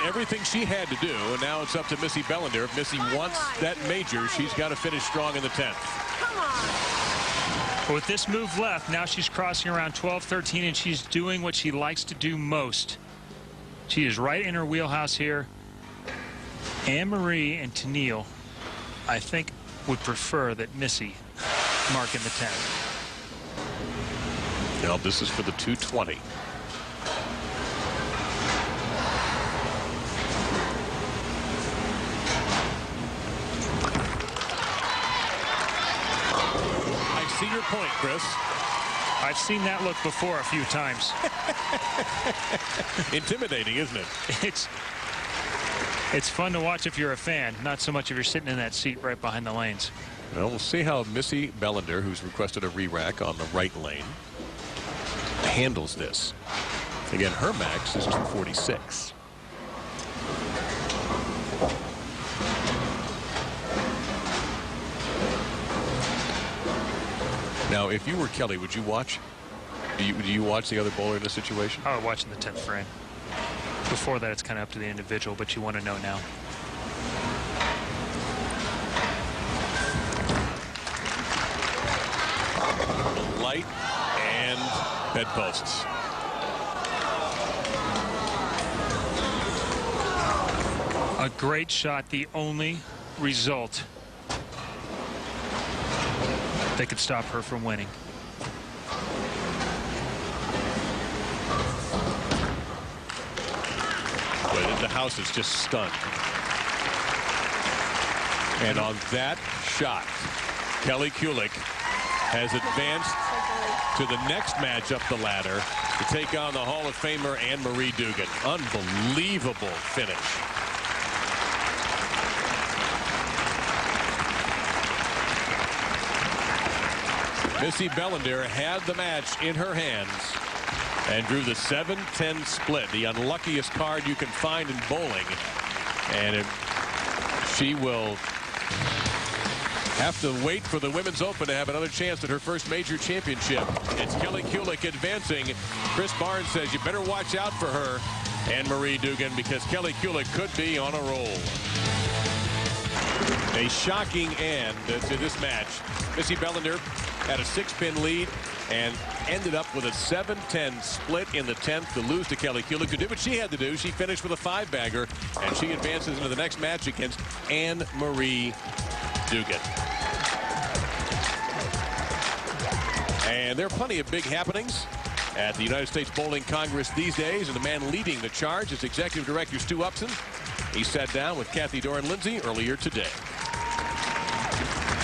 Everything she had to do, and now it's up to Missy Bellinder. If Missy wants that major, she's got to finish strong in the 10th. Come on. With this move left, now she's crossing around 12-13, and she's doing what she likes to do most. She is right in her wheelhouse here. Anne-Marie and Tennelle, I think, would prefer that Missy mark in the 10th. Now this is for the 220. See your point, Chris. I've seen that look before a few times. Intimidating, isn't it? It's fun to watch if you're a fan, not so much if you're sitting in that seat right behind the lanes. Well, we'll see how Missy Bellinder, who's requested a re-rack on the right lane, handles this. Again, her max is 246. Now, if you were Kelly, would you watch? Do you watch the other bowler in this situation? I would watch in the 10th frame. Before that, it's kind of up to the individual, but you want to know now. Light and bedposts. A great shot, the only result that could stop her from winning. But the house is just stunned. And on that shot, Kelly Kulick has advanced to the next match up the ladder to take on the Hall of Famer Anne-Marie Duggan. Unbelievable finish. Missy Bellinder had the match in her hands and drew the 7-10 split, the unluckiest card you can find in bowling. And she will have to wait for the Women's Open to have another chance at her first major championship. It's Kelly Kulick advancing. Chris Barnes says you better watch out for her, Anne-Marie Duggan, because Kelly Kulick could be on a roll. A shocking end to this match. Missy Bellinder had a 6-pin lead and ended up with a 7-10 split in the 10th to lose to Kelly Kulick, who did what she had to do. She finished with a 5-bagger, and she advances into the next match against Anne-Marie Duggan. And there are plenty of big happenings at the United States Bowling Congress these days, and the man leading the charge is Executive Director Stu Upson. He sat down with Kathy Doran-Lindsay earlier today.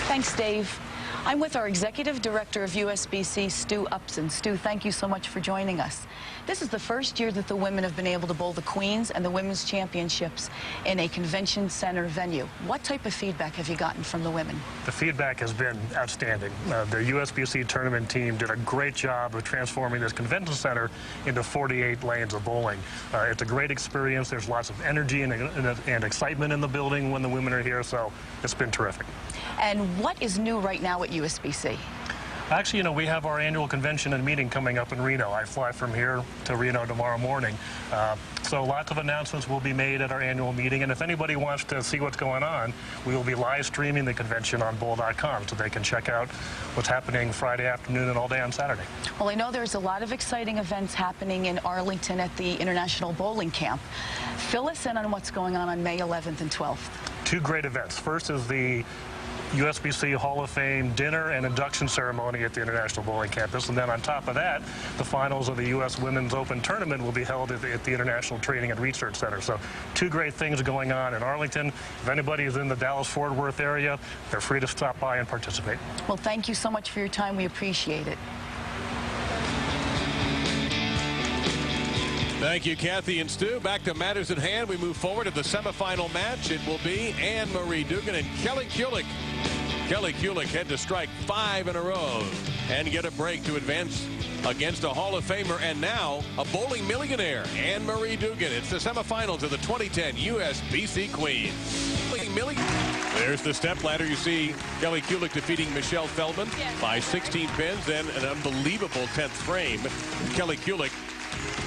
Thanks, Dave. I'm with our Executive Director of USBC, Stu Upson. Stu, thank you so much for joining us. This is the first year that the women have been able to bowl the Queens and the Women's Championships in a convention center venue. What type of feedback have you gotten from the women? The feedback has been outstanding. The USBC tournament team did a great job of transforming this convention center into 48 lanes of bowling. It's a great experience. There's lots of energy and excitement in the building when the women are here, so it's been terrific. And what is new right now at USBC? Actually, you know, we have our annual convention and meeting coming up in Reno. I fly from here to Reno tomorrow morning. So lots of announcements will be made at our annual meeting. And if anybody wants to see what's going on, we will be live streaming the convention on bowl.com so they can check out what's happening Friday afternoon and all day on Saturday. Well, I know there's a lot of exciting events happening in Arlington at the International Bowling Camp. Fill us in on what's going on May 11th and 12th. Two great events. First is the USBC Hall of Fame dinner and induction ceremony at the International Bowling Campus. And then on top of that, the finals of the U.S. Women's Open Tournament will be held at the International Training and Research Center. So two great things going on in Arlington. If anybody is in the Dallas-Fort Worth area, they're free to stop by and participate. Well, thank you so much for your time. We appreciate it. Thank you, Kathy and Stu. Back to matters at hand. We move forward to the semifinal match. It will be Anne-Marie Duggan and Kelly Kulick. Kelly Kulick had to strike 5 in a row and get a break to advance against a Hall of Famer and now a bowling millionaire, Anne-Marie Duggan. It's the semifinals of the 2010 USBC Queen. There's the step ladder. You see Kelly Kulick defeating Michelle Feldman by 16 pins, then an unbelievable 10th frame. Kelly Kulick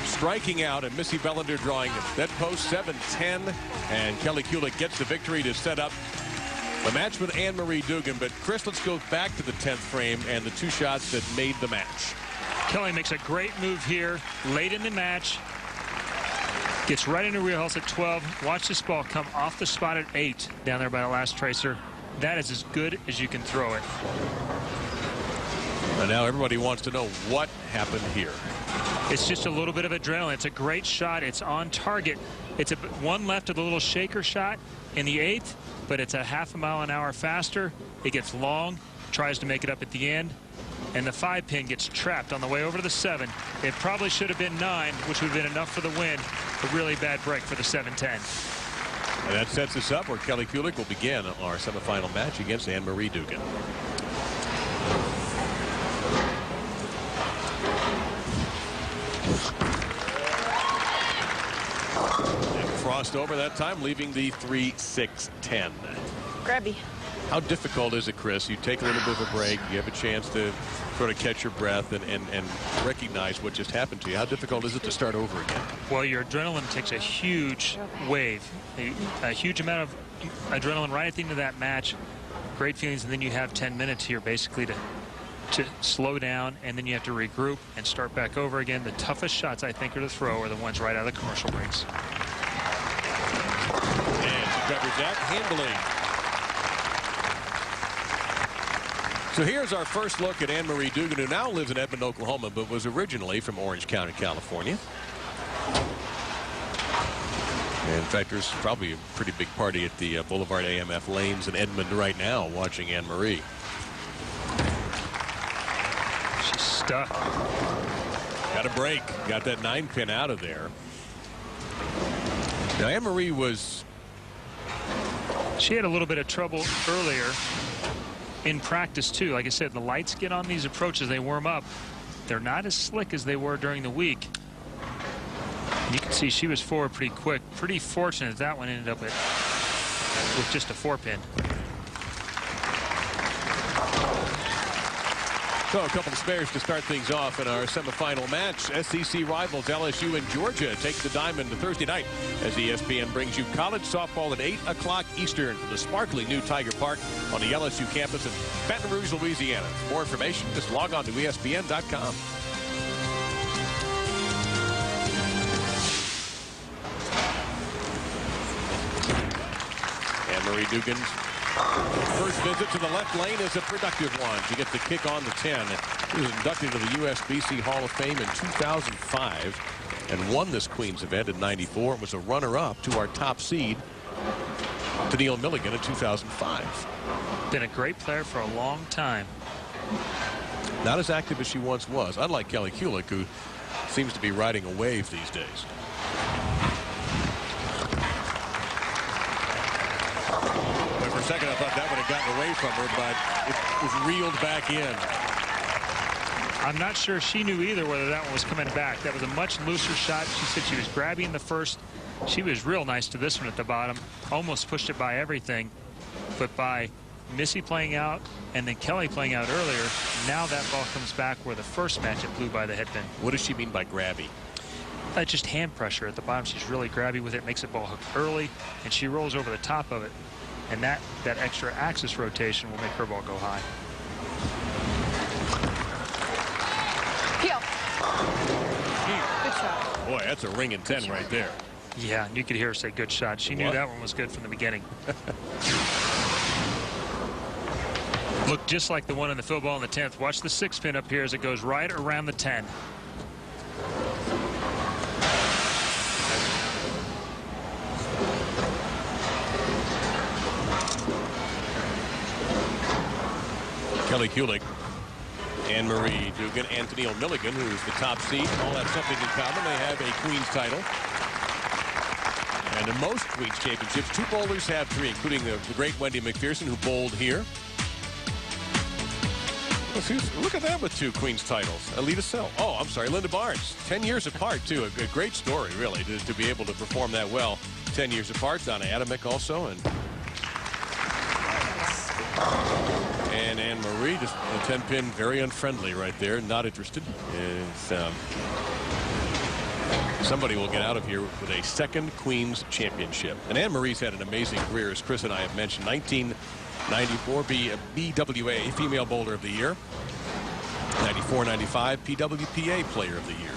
striking out and Missy Bellinder drawing that post 7-10, and Kelly Kulick gets the victory to set up the match with Anne-Marie Duggan. But Chris, let's go back to the 10th frame and the two shots that made the match. Kelly makes a great move here late in the match. Gets right into wheelhouse at 12. Watch this ball come off the spot at 8 down there by the last tracer. That is as good as you can throw it. And now everybody wants to know what happened here. It's just a little bit of adrenaline. It's a great shot. It's on target. It's one left of the little shaker shot in the 8th, but it's a ½ mile an hour faster. It gets long, tries to make it up at the end, and the 5-pin gets trapped on the way over to the 7. It probably should have been 9, which would have been enough for the win. A really bad break for the 7-10. And that sets us up where Kelly Kulick will begin our semifinal match against Anne-Marie Duggan. Crossed over that time, leaving the 3-6-10. Grabby. How difficult is it, Chris? You take a little bit of a break, you have a chance to sort of catch your breath and recognize what just happened to you. How difficult is it to start over again? Well, your adrenaline takes a huge wave, a huge amount of adrenaline right at the end of that match. Great feelings, and then you have 10 minutes here basically to slow down, and then you have to regroup and start back over again. The toughest shots, I think, are to throw are the ones right out of the commercial breaks. And she covers that handily. So here's our first look at Anne-Marie Duggan, who now lives in Edmond, Oklahoma, but was originally from Orange County, California. And in fact, there's probably a pretty big party at the Boulevard AMF lanes in Edmond right now watching Anne-Marie. She's stuck. Got a break. Got that 9-pin out of there. Now, Anne-Marie she had a little bit of trouble earlier in practice, too. Like I said, the lights get on these approaches. They warm up. They're not as slick as they were during the week. And you can see she was forward pretty quick. Pretty fortunate that one ended up with just a 4-pin. So a couple of spares to start things off in our semifinal match. SEC rivals LSU and Georgia take the diamond Thursday night as ESPN brings you college softball at 8 o'clock Eastern from the sparkly new Tiger Park on the LSU campus in Baton Rouge, Louisiana. For more information, just log on to ESPN.com. Anne-Marie Duggan's first visit to the left lane is a productive one. She gets the kick on the 10. She was inducted to the USBC Hall of Fame in 2005 and won this Queens event in '94. It was a runner-up to our top seed, Tennelle Milligan, in 2005. Been a great player for a long time. Not as active as she once was, unlike Kelly Kulick, who seems to be riding a wave these days. But for a second, I thought that would have gotten away from her, but it was reeled back in. I'm not sure she knew either whether that one was coming back. That was a much looser shot. She said she was grabbing the first. She was real nice to this one at the bottom. Almost pushed it by everything. But by Missy playing out and then Kelly playing out earlier, now that ball comes back where the first match it blew by the headpin. What does she mean by grabby? Just hand pressure at the bottom. She's really grabby with it, makes the ball hook early, and she rolls over the top of it. And that extra axis rotation will make her ball go high. Good shot. Boy, that's a ringing 10 right there. Yeah, and you could hear her say good shot. She knew that one was good from the beginning. Looked just like the one in the field ball in the 10th. Watch the 6 pin up here as it goes right around the 10. Kelly Kulick, Anne-Marie Duggan, and Tennelle Milligan, who is the top seed, all have something in common. They have a Queen's title. And in most Queen's championships, 2 bowlers have 3, including the great Wendy McPherson, who bowled here. Look at that with 2 Queen's titles. Alita Sell. Oh, I'm sorry, Linda Barnes. 10 years apart, too. A great story, really, to be able to perform that well. 10 years apart. Donna Atomic also. And Anne-Marie, just a 10-pin, very unfriendly right there. Not interested. Somebody will get out of here with a 2nd Queen's championship. And Anne-Marie's had an amazing career, as Chris and I have mentioned. 1994 BWA Female Bowler of the Year. 94-95 PWPA Player of the Year.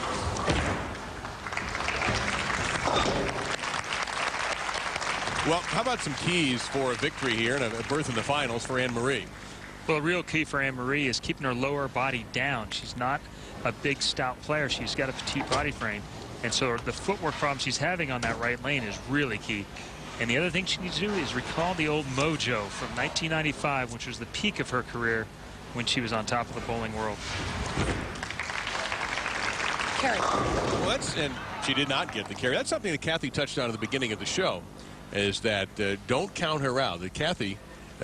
Well, how about some keys for a victory here and a berth in the finals for Anne-Marie? Well, a real key for Anne-Marie is keeping her lower body down. She's not a big, stout player. She's got a petite body frame. And so the footwork problem she's having on that right lane is really key. And the other thing she needs to do is recall the old mojo from 1995, which was the peak of her career when she was on top of the bowling world. Carry. Well, and she did not get the carry. That's something that Kathy touched on at the beginning of the show, is that don't count her out. That Kathy,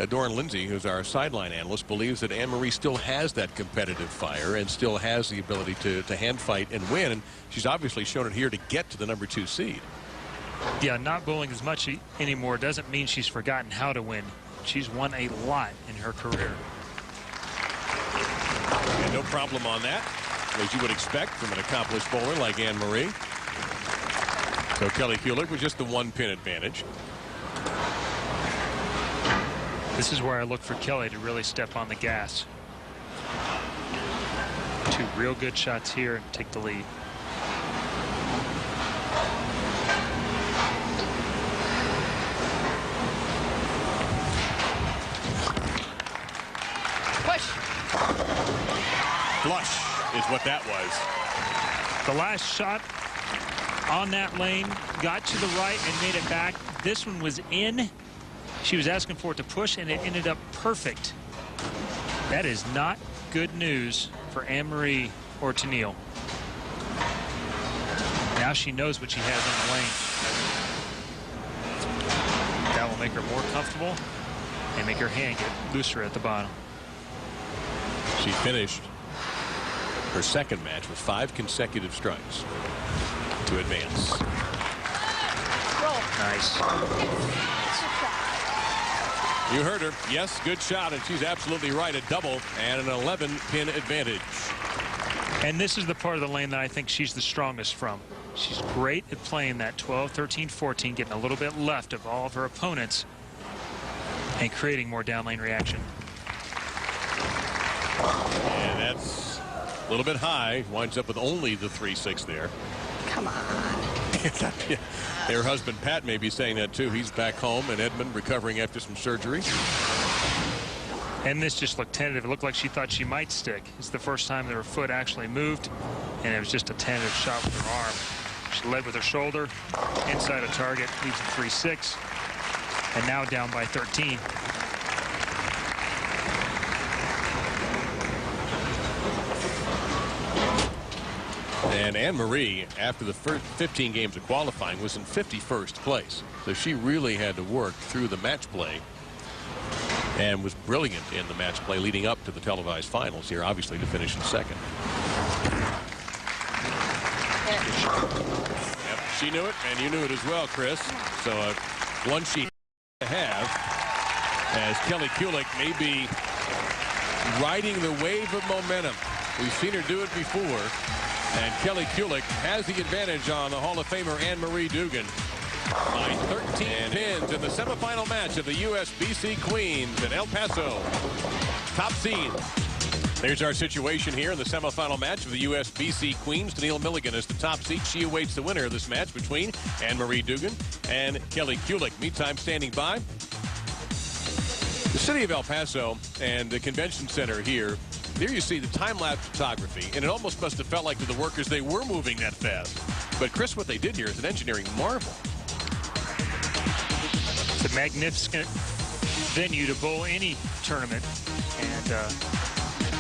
Doran Lindsay, who's our sideline analyst, believes that Anne-Marie still has that competitive fire and still has the ability to hand fight and win. And she's obviously shown it here to get to the number 2 seed. Yeah, not bowling as much anymore doesn't mean she's forgotten how to win. She's won a lot in her career. And no problem on that, as you would expect from an accomplished bowler like Anne-Marie. So Kelly Kulick with just the 1-pin advantage. This is where I look for Kelly to really step on the gas. 2 real good shots here and take the lead. Push. Flush is what that was. The last shot on that lane got to the right and made it back. This one was in. She was asking for it to push, and it ended up perfect. That is not good news for Anne-Marie or Tennelle. Now she knows what she has on the lane. That will make her more comfortable and make her hand get looser at the bottom. She finished her 2nd match with 5 consecutive strikes to advance. Roll. Nice. You heard her. Yes, good shot, and she's absolutely right. A double and an 11-pin advantage. And this is the part of the lane that I think she's the strongest from. She's great at playing that 12, 13, 14, getting a little bit left of all of her opponents and creating more down lane reaction. And that's a little bit high. Winds up with only the 3-6 there. Come on. Her husband Pat may be saying that too. He's back home in Edmond recovering after some surgery. And this just looked tentative. It looked like she thought she might stick. It's the first time that her foot actually moved, and it was just a tentative shot with her arm. She led with her shoulder, inside a target, leaves a 3-6, and now down by 13. And Anne-Marie, after the first 15 games of qualifying, was in 51st place. So she really had to work through the match play and was brilliant in the match play leading up to the televised finals here, obviously, to finish in second. Yep, she knew it, and you knew it as well, Chris. So one sheet to have as Kelly Kulick may be riding the wave of momentum. We've seen her do it before. And Kelly Kulick has the advantage on the Hall of Famer Anne-Marie Duggan by 13 pins in the semifinal match of the USBC Queens at El Paso. Top seed. There's our situation here in the semifinal match of the USBC Queens. Tennelle Milligan is the top seed. She awaits the winner of this match between Anne-Marie Duggan and Kelly Kulick. Meantime, standing by, the city of El Paso and the convention center here. There you see the time-lapse photography, and it almost must have felt like to the workers they were moving that fast. But, Chris, what they did here is an engineering marvel. It's a magnificent venue to bowl any tournament, and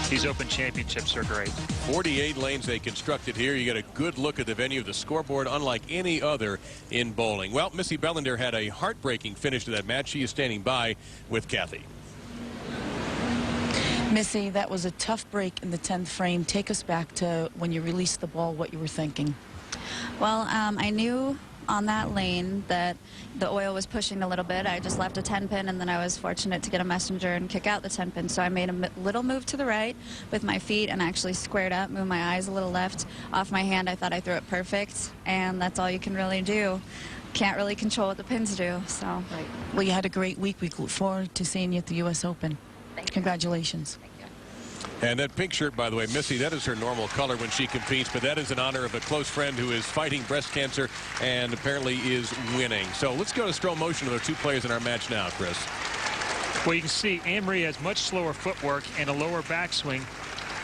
these Open Championships are great. 48 lanes they constructed here. You get a good look at the venue, the scoreboard, unlike any other in bowling. Well, Missy Bellinder had a heartbreaking finish to that match. She is standing by with Kathy. Missy, that was a tough break in the 10th frame. Take us back to when you released the ball, what you were thinking. Well, I knew on that lane that the oil was pushing a little bit. I just left a 10 pin, and then I was fortunate to get a messenger and kick out the 10 pin. So I made a little move to the right with my feet and actually squared up, moved my eyes a little left off my hand. I thought I threw it perfect, and that's all you can really do. Can't really control what the pins do. So. Right. Well, you had a great week. We look forward to seeing you at the U.S. Open. Congratulations. Thank you. And that pink shirt, by the way, Missy, that is her normal color when she competes, but that is in honor of a close friend who is fighting breast cancer and apparently is winning. So let's go to slow motion of the two players in our match now, Chris. Well, you can see Anne-Marie has much slower footwork and a lower backswing,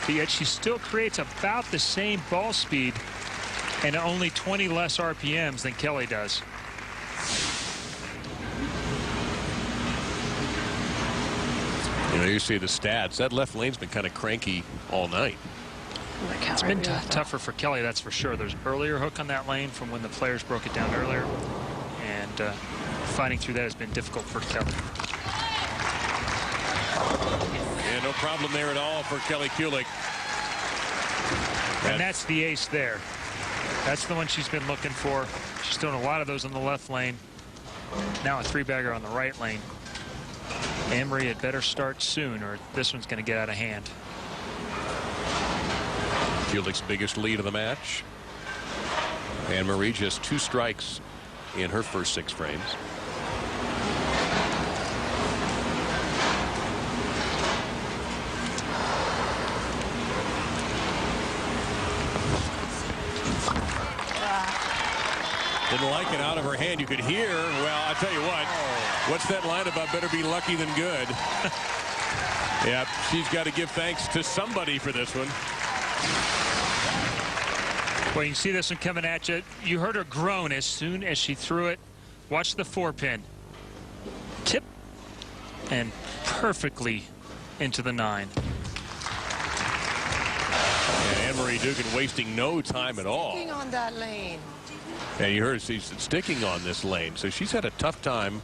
but yet she still creates about the same ball speed and only 20 less RPMs than Kelly does. You know, you see the stats. That left lane's been kind of cranky all night. It's been tougher for Kelly, that's for sure. There's earlier hook on that lane from when the players broke it down earlier, and fighting through that has been difficult for Kelly. Yeah, no problem there at all for Kelly Kulick. And that's the ace there. That's the one she's been looking for. She's doing a lot of those on the left lane. Now a three-bagger on the right lane. Anne-Marie had better start soon, or this one's going to get out of hand. Kulick's biggest lead of the match. Anne-Marie just 2 strikes in her first 6 frames. Didn't like it out of her hand. You could hear, well, I tell you what, what's that line about better be lucky than good? Yeah, she's got to give thanks to somebody for this one. Well, you can see this one coming at you. You heard her groan as soon as she threw it. Watch the 4-pin. Tip and perfectly into the 9. And Anne-Marie Duggan wasting no time at all. Sticking on that lane. And you heard she's sticking on this lane, so she's had a tough time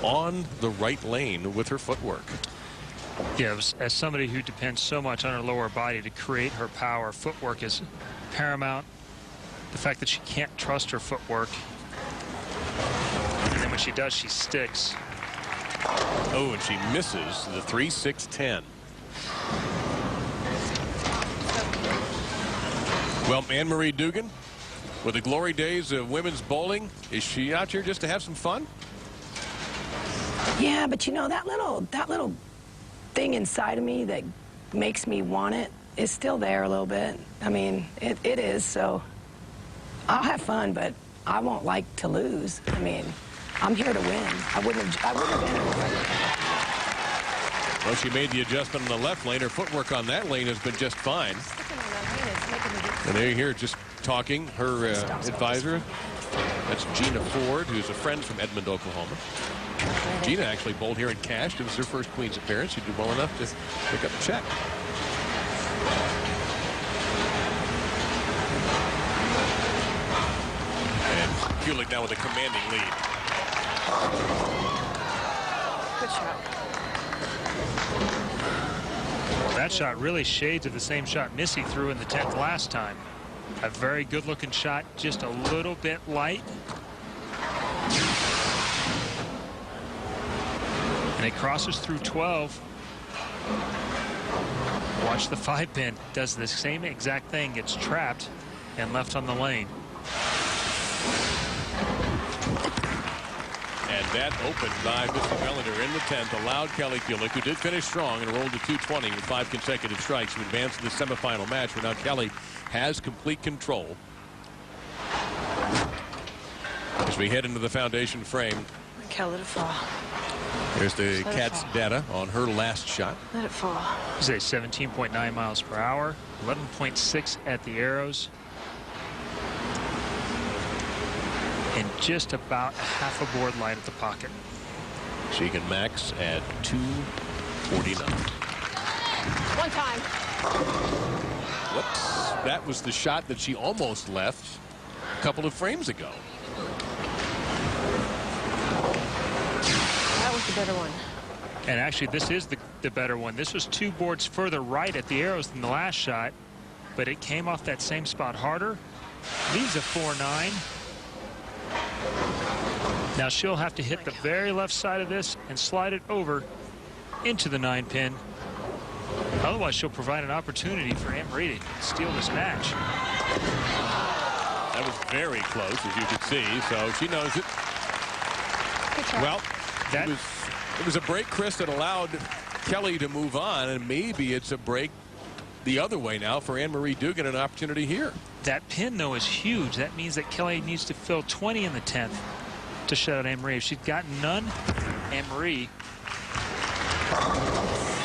on the right lane with her footwork. Yeah, as somebody who depends so much on her lower body to create her power, footwork is paramount. The fact that she can't trust her footwork, and then when she does, she sticks. Oh, and she misses the 3-6-10. Well, Anne-Marie Duggan, with the glory days of women's bowling, is she out here just to have some fun? Yeah, but you know, that little thing inside of me that makes me want it is still there a little bit. I mean, it is, so I'll have fun, but I won't like to lose. I mean, I'm here to win. I wouldn't have been. Well, she made the adjustment on the left lane. Her footwork on that lane has been just fine. And there you hear just talking, her advisor. That's Gina Ford, who's a friend from Edmond, Oklahoma. Gina actually bowled here and cashed. It was her first Queen's appearance. She did well enough to pick up the check. Kulick now with a commanding lead. Good shot. Well, that shot really shades of the same shot Missy threw in the 10th last time. A very good-looking shot, just a little bit light. And it crosses through 12. Watch the 5-pin. Does the same exact thing. Gets trapped and left on the lane. And that opened by Missy Bellinder in the 10th, allowed Kelly Kulick, who did finish strong and rolled to 220 with 5 consecutive strikes, to advance to the semifinal match, where now Kelly has complete control. As we head into the foundation frame, Kelly to fall. there's the Cat's data on her last shot. Let it fall. This is a 17.9 miles per hour, 11.6 at the arrows. And just about half a board light at the pocket. She can max at 249. One time. Whoops. That was the shot that she almost left a couple of frames ago. That was the better one. And actually, this is the better one. This was 2 boards further right at the arrows than the last shot, but it came off that same spot harder. Leaves a 4-9. Now she'll have to hit the very left side of this and slide it over into the 9-pin. Otherwise, she'll provide an opportunity for Anne-Marie to steal this match. That was very close, as you could see, so she knows it. Well, it was a break, Chris, that allowed Kelly to move on, and maybe it's a break the other way now for Anne-Marie Duggan, an opportunity here. That pin, though, is huge. That means that Kelly needs to fill 20 in the 10th to shut out Anne-Marie. If she'd gotten none, Anne-Marie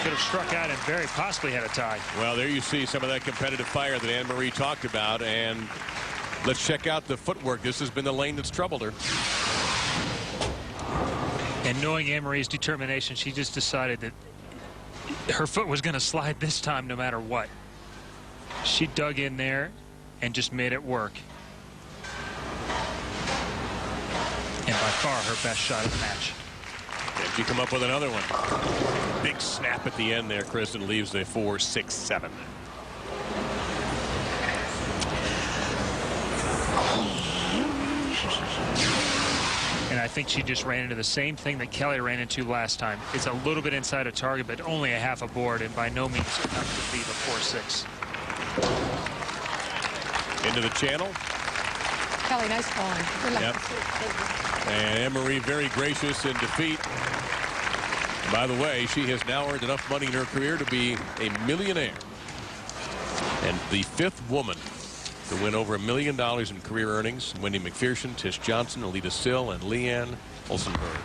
could have struck out and very possibly had a tie. Well, there you see some of that competitive fire that Anne-Marie talked about, and let's check out the footwork. This has been the lane that's troubled her. And knowing Anne-Marie's determination, she just decided that her foot was going to slide this time no matter what. She dug in there and just made it work. And by far her best shot of the match. And she come up with another one. Big snap at the end there, Chris, and leaves a 4-6-7. And I think she just ran into the same thing that Kelly ran into last time. It's a little bit inside a target, but only a half a board, and by no means enough to leave a 4-6. Into the channel. Kelly, nice falling. Yep. And Anne-Marie very gracious in defeat. By the way, she has now earned enough money in her career to be a millionaire. And the 5th woman to win over $1 million in career earnings. Wendy McPherson, Tish Johnson, Alita Sill, and Leanne Olsenberg.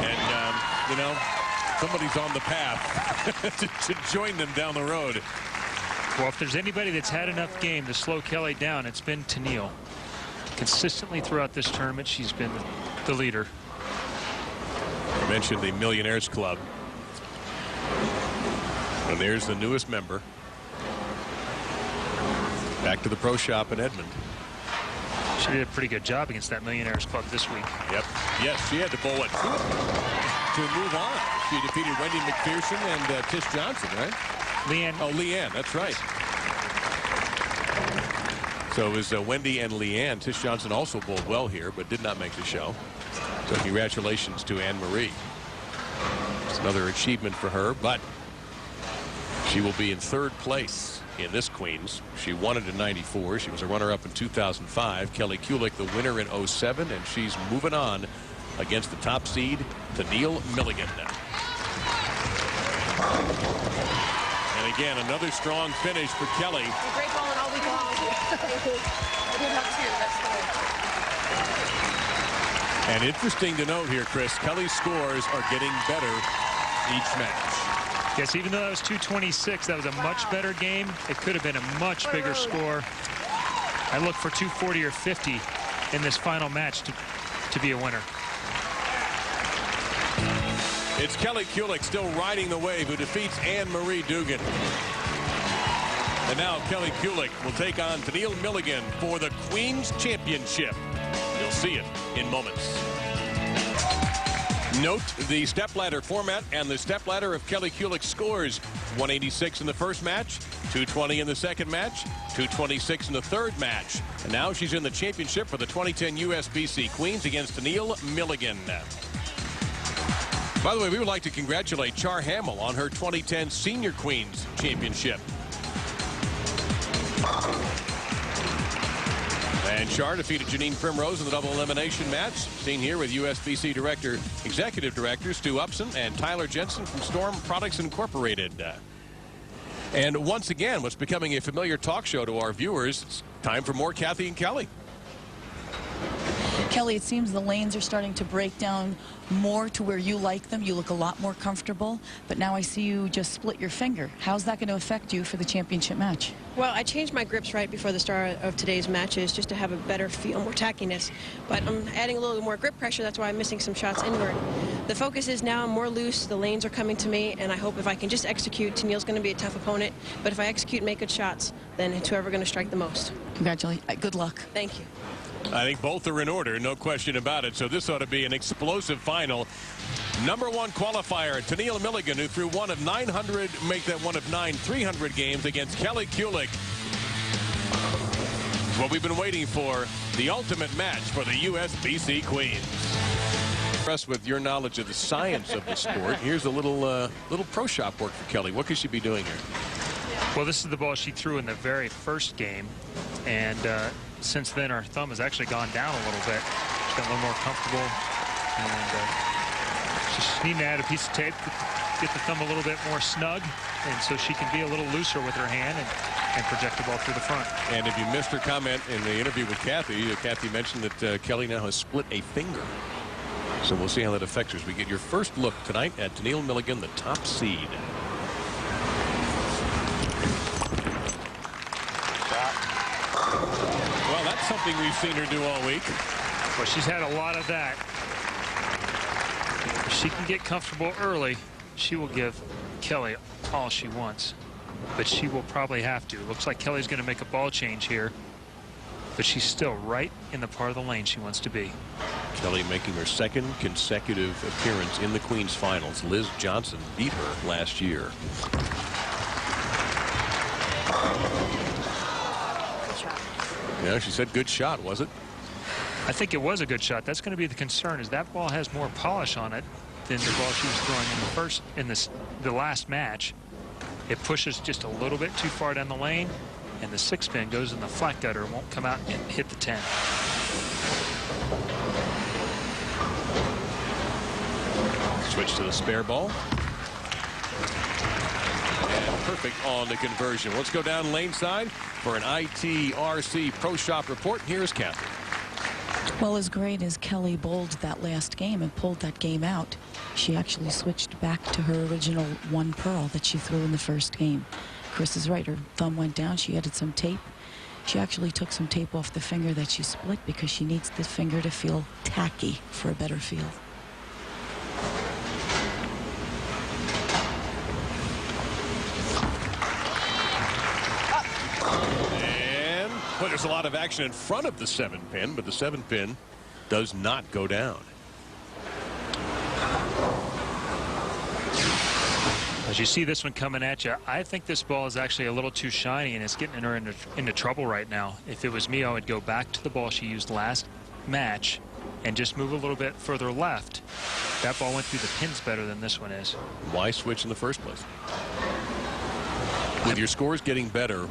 And, you know, somebody's on the path to join them down the road. Well, if there's anybody that's had enough game to slow Kelly down, it's been Tennelle. Consistently throughout this tournament, she's been the leader. I mentioned the Millionaires Club. And there's the newest member. Back to the pro shop in Edmond. She did a pretty good job against that Millionaires Club this week. Yep. Yes, she had to bowl it to move on. She defeated Wendy McPherson and Tish Johnson, right? Leanne. Oh, Leanne, that's right. So it was Wendy and Leanne. Tish Johnson also bowled well here, but did not make the show. So congratulations to Anne-Marie. It's another achievement for her, but she will be in 3rd place in this Queens. She won it in '94. She was a runner-up in 2005. Kelly Kulick, the winner in '07, and she's moving on against the top seed, Tennelle Milligan. And again, another strong finish for Kelly. Great bowling all week long. Thank you. Good luck too. That's the way. And interesting to note here, Chris, Kelly's scores are getting better each match. Yes, even though that was 226, that was a much better game. It could have been a much bigger score. I look for 240 or 50 in this final match to be a winner. It's Kelly Kulick still riding the wave, who defeats Anne-Marie Duggan. And now Kelly Kulick will take on Tennelle Milligan for the Queen's Championship. You'll see it in moments. Note the stepladder format and the stepladder of Kelly Kulick's scores. 186 in the first match, 220 in the second match, 226 in the third match. And now she's in the championship for the 2010 USBC Queens against Tennelle Milligan. By the way, we would like to congratulate Char Hamill on her 2010 Senior Queens Championship. And Char defeated Janine Primrose in the double elimination match. Seen here with USBC Executive Director Stu Upson and Tyler Jensen from Storm Products Incorporated. And once again, what's becoming a familiar talk show to our viewers, it's time for more Kathy and Kelly. Kelly, it seems the lanes are starting to break down more to where you like them. You look a lot more comfortable, but now I see you just split your finger. How's that going to affect you for the championship match? Well, I changed my grips right before the start of today's matches just to have a better feel, more tackiness. But I'm adding a little more grip pressure. That's why I'm missing some shots inward. The focus is now I'm more loose. The lanes are coming to me, and I hope if I can just execute, Tennelle's going to be a tough opponent. But if I execute and make good shots, then it's whoever's going to strike the most. Congratulations. Good luck. Thank you. I think both are in order, no question about it. So this ought to be an explosive final. Number one qualifier, Tennelle Milligan, who threw one of 900, make that one of 9 300 games against Kelly Kulick. What we've been waiting for, the ultimate match for the USBC Queens. Impressed with your knowledge of the science of the sport. Here's a little pro shop work for Kelly. What could she be doing here? Well, this is the ball she threw in the very first game, and since then our thumb has actually gone down a little bit. She's got a little more comfortable, and she's needing to add a piece of tape to get the thumb a little bit more snug, and so she can be a little looser with her hand and project the ball through the front. And if you missed her comment in the interview with Kathy, Kathy mentioned that Kelly now has split a finger. So we'll see how that affects her as we get your first look tonight at Tennelle Milligan, the top seed. Well, that's something we've seen her do all week. Well, she's had a lot of that. If she can get comfortable early, she will give Kelly all she wants. But she will probably have to. Looks like Kelly's going to make a ball change here. But she's still right in the part of the lane she wants to be. Kelly making her second consecutive appearance in the Queen's Finals. Liz Johnson beat her last year. Yeah, she said good shot, was it? I think it was a good shot. That's going to be the concern, is that ball has more polish on it than the ball she was throwing in the last match. It pushes just a little bit too far down the lane, and the 6-pin goes in the flat gutter and won't come out and hit the 10. Switch to the spare ball. And perfect on the conversion. Let's go down lane side for an ITRC Pro Shop report. Here's Kathy. Well, as great as Kelly bowled that last game and pulled that game out, she actually switched back to her original one pearl that she threw in the first game. Chris is right. Her thumb went down. She added some tape. She actually took some tape off the finger that she split because she needs the finger to feel tacky for a better feel. Well, there's a lot of action in front of the 7-pin, but the 7-pin does not go down. As you see this one coming at you, I think this ball is actually a little too shiny, and it's getting her into trouble right now. If it was me, I would go back to the ball she used last match and just move a little bit further left. That ball went through the pins better than this one is. Why switch in the first place? With your scores getting better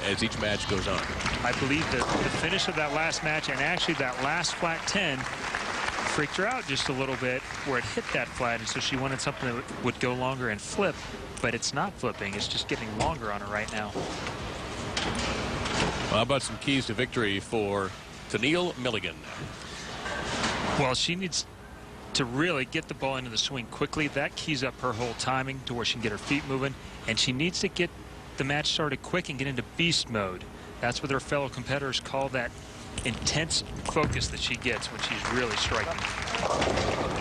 as each match goes on. I believe that the finish of that last match and actually that last flat 10 freaked her out just a little bit where it hit that flat, and so she wanted something that would go longer and flip, but it's not flipping. It's just getting longer on her right now. Well, how about some keys to victory for Tennelle Milligan? Well, she needs to really get the ball into the swing quickly. That keys up her whole timing to where she can get her feet moving, and she needs to get the match started quick and get into beast mode. That's what her fellow competitors call that intense focus that she gets when she's really striking.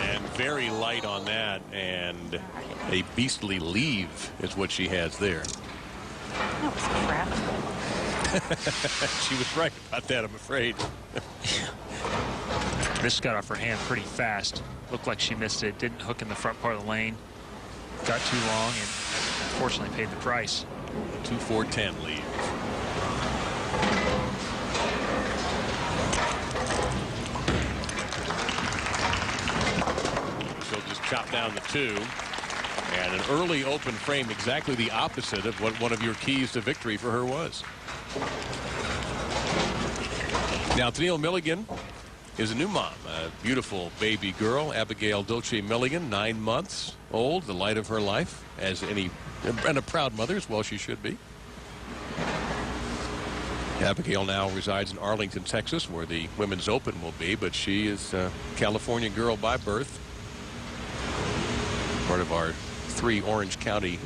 And very light on that, and a beastly leave is what she has there. That was crap. She was right about that, I'm afraid. This got off her hand pretty fast. Looked like she missed it. Didn't hook in the front part of the lane. Got too long and unfortunately paid the price. 2-4-10 lead. She'll just chop down the 2. And an early open frame, exactly the opposite of what one of your keys to victory for her was. Now, Tennelle Milligan is a new mom, a beautiful baby girl, Abigail Dolce Milligan, 9 months old, the light of her life, as any, and a proud mother as well she should be. Abigail now resides in Arlington, Texas, where the Women's Open will be, but she is a California girl by birth. Part of our 3 Orange County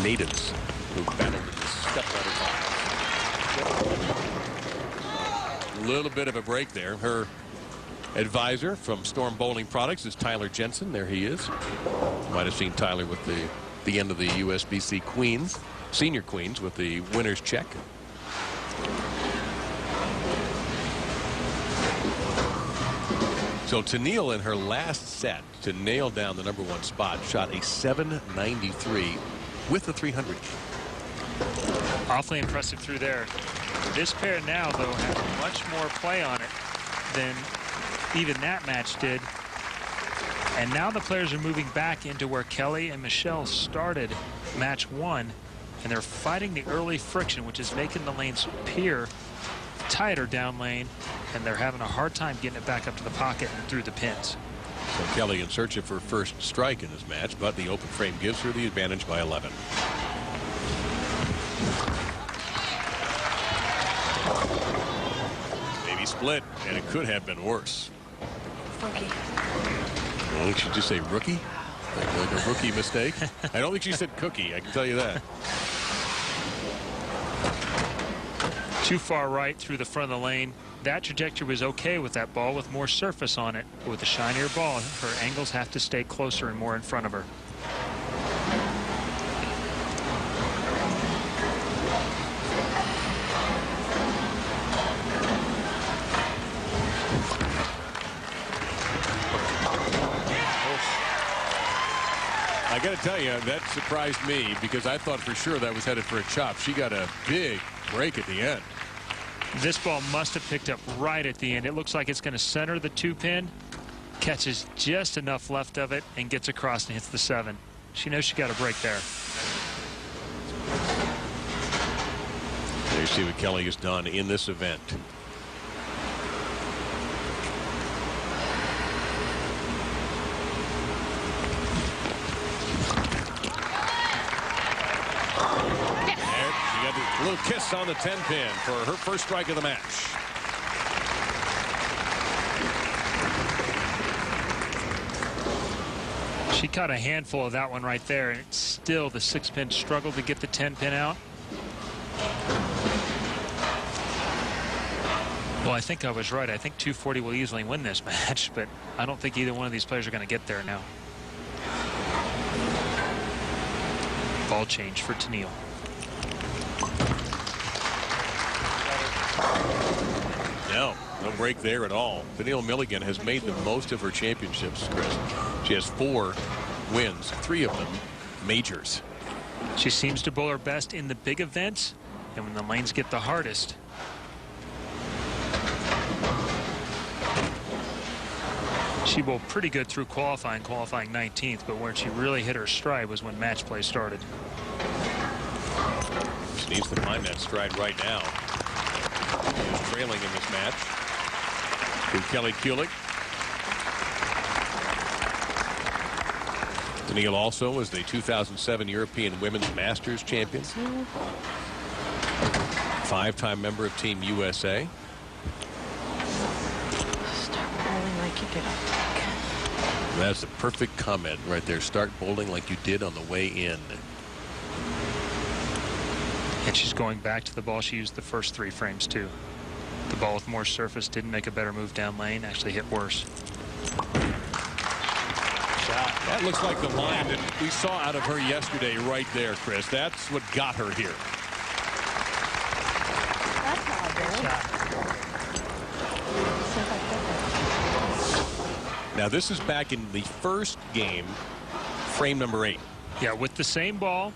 natives who battled in the stepladder final. A little bit of a break there. Her advisor from Storm Bowling Products is Tyler Jensen. There he is. Might have seen Tyler with the end of the USBC Queens, Senior Queens, with the winner's check. So Tennelle in her last set to nail down the #1 spot shot a 793 with the 300. Awfully impressive through there. This pair now, though, has much more play on it than even that match did. And now the players are moving back into where Kelly and Michelle started match 1. And they're fighting the early friction, which is making the lanes appear tighter down lane. And they're having a hard time getting it back up to the pocket and through the pins. So Kelly in search of her first strike in this match, but the open frame gives her the advantage by 11. Maybe split, and it could have been worse. Funky. I think she just say rookie, like a rookie mistake. I don't think she said cookie, I can tell you that. Too far right through the front of the lane. That trajectory was okay with that ball with more surface on it. But with a shinier ball, her angles have to stay closer and more in front of her. I got to tell you, that surprised me because I thought for sure that was headed for a chop. She got a big break at the end. This ball must have picked up right at the end. It looks like it's going to center the 2-pin, catches just enough left of it, and gets across and hits the 7. She knows she got a break there. There you see what Kelly has done in this event. A little kiss on the 10-pin for her first strike of the match. She caught a handful of that one right there, and it's still the 6-pin struggled to get the 10-pin out. Well, I think I was right. I think 240 will easily win this match, but I don't think either one of these players are going to get there now. Ball change for Tennelle. No break there at all. Tennelle Milligan has made the most of her championships, Chris. She has 4 wins, 3 of them majors. She seems to bowl her best in the big events, and when the lanes get the hardest. She bowled pretty good through qualifying 19th, but where she really hit her stride was when match play started. She needs to find that stride right now. She was trailing in this match with Kelly Kulick. Tennelle also was the 2007 European Women's Masters champion. 5-time member of Team USA. Start bowling like you did on deck. That's the perfect comment right there. Start bowling like you did on the way in. And she's going back to the ball she used the first 3 frames too. The ball with more surface didn't make a better move down lane, actually hit worse. Shot. That looks like the line that we saw out of her yesterday right there, Chris. That's what got her here. Now, this is back in the first game, frame number 8. Yeah, with the same ball,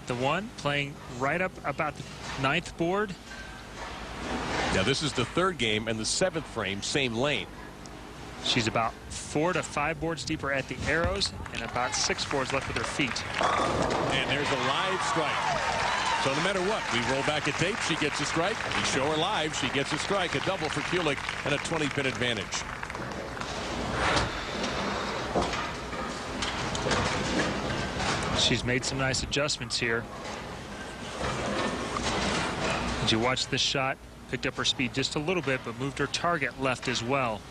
the one playing right up about the 9th board. Now, this is the 3rd game and the 7th frame, same lane. She's about 4 to 5 boards deeper at the arrows and about 6 boards left with her feet. And there's a live strike. So no matter what, we roll back a tape, she gets a strike. We show her live, she gets a strike. A double for Kulick and a 20-pin advantage. She's made some nice adjustments here. As you watch this shot, picked up her speed just a little bit, but moved her target left as well.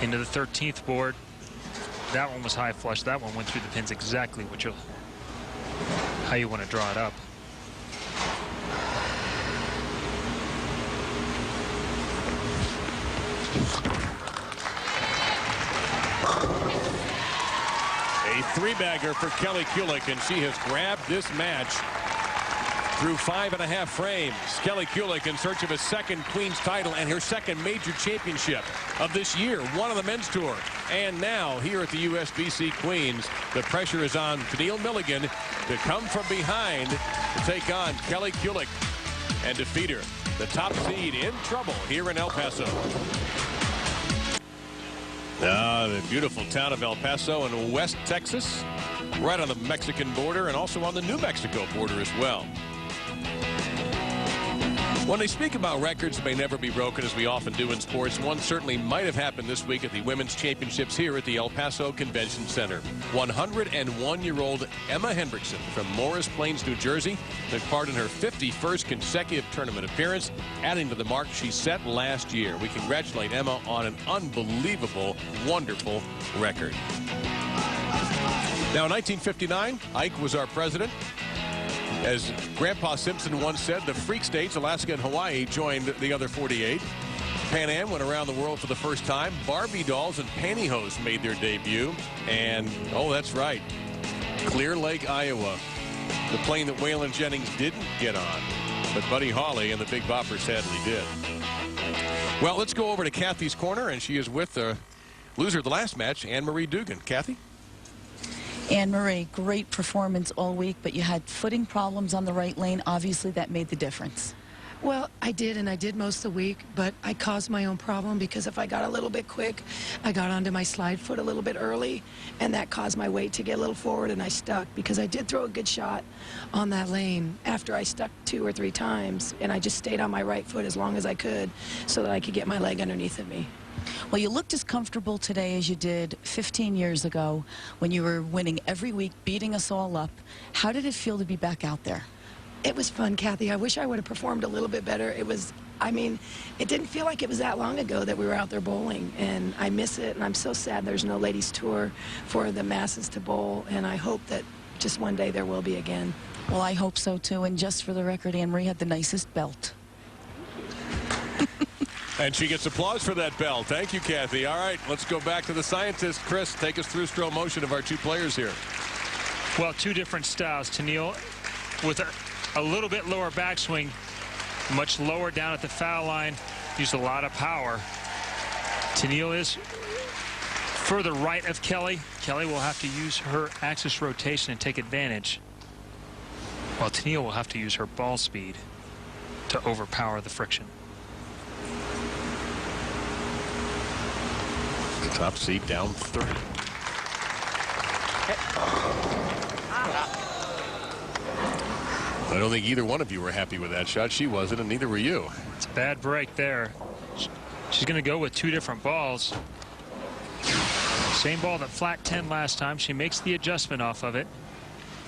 Into the 13th board. That one was high flush. That one went through the pins exactly how you want to draw it up. A 3-bagger for Kelly Kulick, and she has grabbed this match through 5.5 frames. Kelly Kulick in search of a 2nd Queen's title and her 2nd major championship of this year, one on the men's tour. And now here at the USBC Queens, the pressure is on Tennelle Milligan to come from behind to take on Kelly Kulick and defeat her. The top seed in trouble here in El Paso. The beautiful town of El Paso in West Texas, right on the Mexican border and also on the New Mexico border as well. When they speak about records that may never be broken, as we often do in sports, one certainly might have happened this week at the Women's Championships here at the El Paso Convention Center. 101-year-old Emma Hendrickson from Morris Plains, New Jersey, took part in her 51st consecutive tournament appearance, adding to the mark she set last year. We congratulate Emma on an unbelievable, wonderful record. Now, in 1959, Ike was our president. As Grandpa Simpson once said, the freak states, Alaska and Hawaii, joined the other 48. Pan Am went around the world for the first time. Barbie dolls and pantyhose made their debut. And, oh, that's right, Clear Lake, Iowa. The plane that Waylon Jennings didn't get on. But Buddy Holly and the Big Bopper sadly did. Well, let's go over to Kathy's corner, and she is with the loser of the last match, Anne-Marie Duggan. Kathy? Anne-Marie, great performance all week, but you had footing problems on the right lane. Obviously, that made the difference. Well, I did, and I did most of the week, but I caused my own problem because if I got a little bit quick, I got onto my slide foot a little bit early, and that caused my weight to get a little forward, and I stuck because I did throw a good shot on that lane after I stuck 2 or 3 times, and I just stayed on my right foot as long as I could so that I could get my leg underneath of me. Well, you looked as comfortable today as you did 15 years ago when you were winning every week, beating us all up. How did it feel to be back out there? It was fun, Kathy. I wish I would have performed a little bit better. I mean, it didn't feel like it was that long ago that we were out there bowling, and I miss it, and I'm so sad there's no ladies tour for the masses to bowl, and I hope that just one day there will be again. Well, I hope so, too, and just for the record, Anne-Marie had the nicest belt. And she gets applause for that bell. Thank you, Kathy. All right, let's go back to the scientist. Chris, take us through slow motion of our 2 players here. Well, 2 different styles. Tennelle with a little bit lower backswing, much lower down at the foul line, used a lot of power. Tennelle is further right of Kelly. Kelly will have to use her axis rotation and take advantage, while Tennelle will have to use her ball speed to overpower the friction. The top seed down 30. I don't think either one of you were happy with that shot. She wasn't, and neither were you. It's a bad break there. She's going to go with 2 different balls. Same ball that flat 10 last time. She makes the adjustment off of it.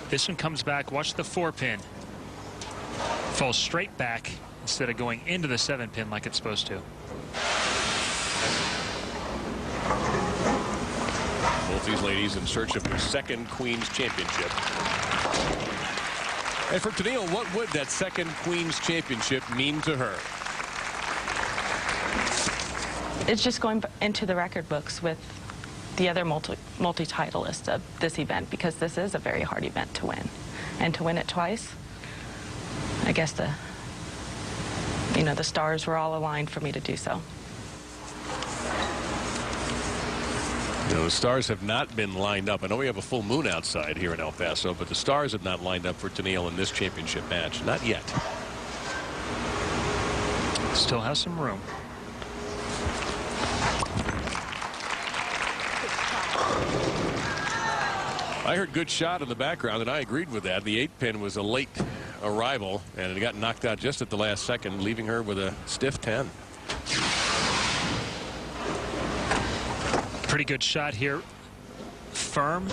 This one comes back. Watch the 4-pin. Falls straight back instead of going into the 7-pin like it's supposed to. Both these ladies in search of their 2nd Queen's Championship. And for Tennelle, what would that 2nd Queen's Championship mean to her? It's just going into the record books with the other multi-titleists of this event, because this is a very hard event to win. And to win it twice, I guess the stars were all aligned for me to do so. The stars have not been lined up. I know we have a full moon outside here in El Paso, but the stars have not lined up for Tennelle in this championship match. Not yet. Still has some room. I heard good shot in the background, and I agreed with that. The 8-pin was a late arrival, and it got knocked out just at the last second, leaving her with a stiff 10. Pretty good shot here. Firm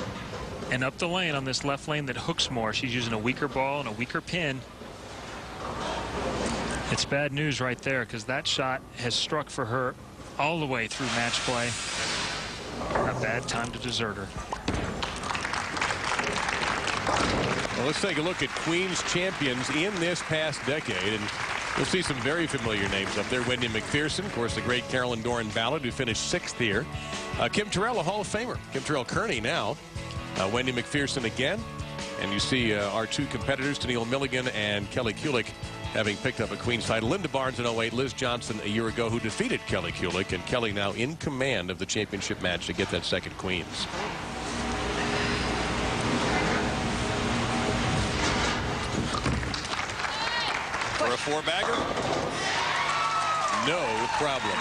and up the lane on this left lane that hooks more. She's using a weaker ball and a weaker pin. It's bad news right there, because that shot has struck for her all the way through match play. A bad time to desert her. Well, let's take a look at Queens champions in this past decade, and you'll see some very familiar names up there. Wendy McPherson, of course, the great Carolyn Doran Ballard, who finished 6th here. Kim Terrell, a Hall of Famer. Kim Terrell Kearney now. Wendy McPherson again. And you see our two competitors, Tennelle Milligan and Kelly Kulick, having picked up a Queens title. Linda Barnes in 08, Liz Johnson a year ago, who defeated Kelly Kulick, and Kelly now in command of the championship match to get that second Queens. For a 4-bagger? No problem.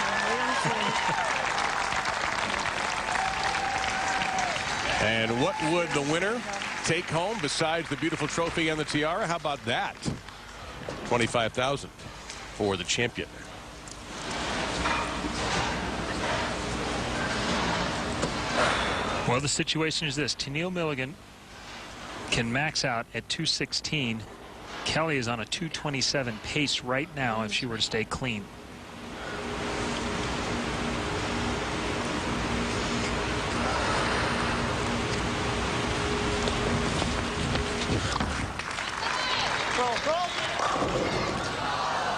And what would the winner take home besides the beautiful trophy and the tiara? How about that? $25,000 for the champion. Well, the situation is this. Tennelle Milligan can max out at 216. Kelly is on a 227 pace right now if she were to stay clean.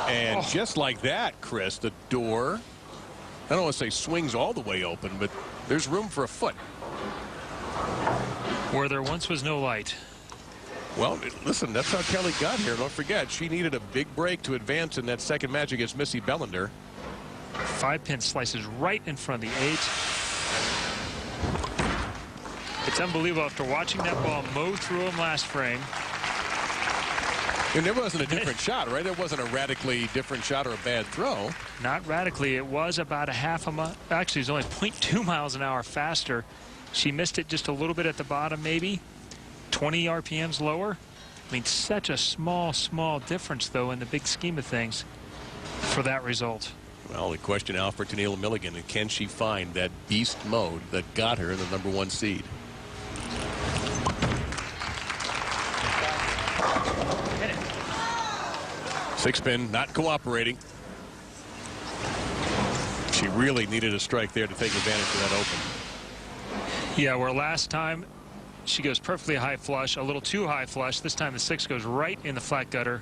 And just like that, Chris, the door, I don't want to say swings all the way open, but there's room for a foot. Where there once was no light. Well, listen, that's how Kelly got here. Don't forget, she needed a big break to advance in that second match against Missy Bellinder. 5-pin slices right in front of the 8. It's unbelievable after watching that ball mow through him last frame. And there wasn't a different shot, right? It wasn't a radically different shot or a bad throw. Not radically. It was about a half a mile. Actually, it was only 0.2 miles an hour faster. She missed it just a little bit at the bottom, maybe. 20 RPMs lower. I mean, such a small difference, though, in the big scheme of things for that result. Well, the question now for Tennelle Milligan, can she find that beast mode that got her the #1 seed? Six-pin not cooperating. She really needed a strike there to take advantage of that open. Yeah, where last time she goes perfectly high flush, a little too high flush. This time the 6 goes right in the flat gutter.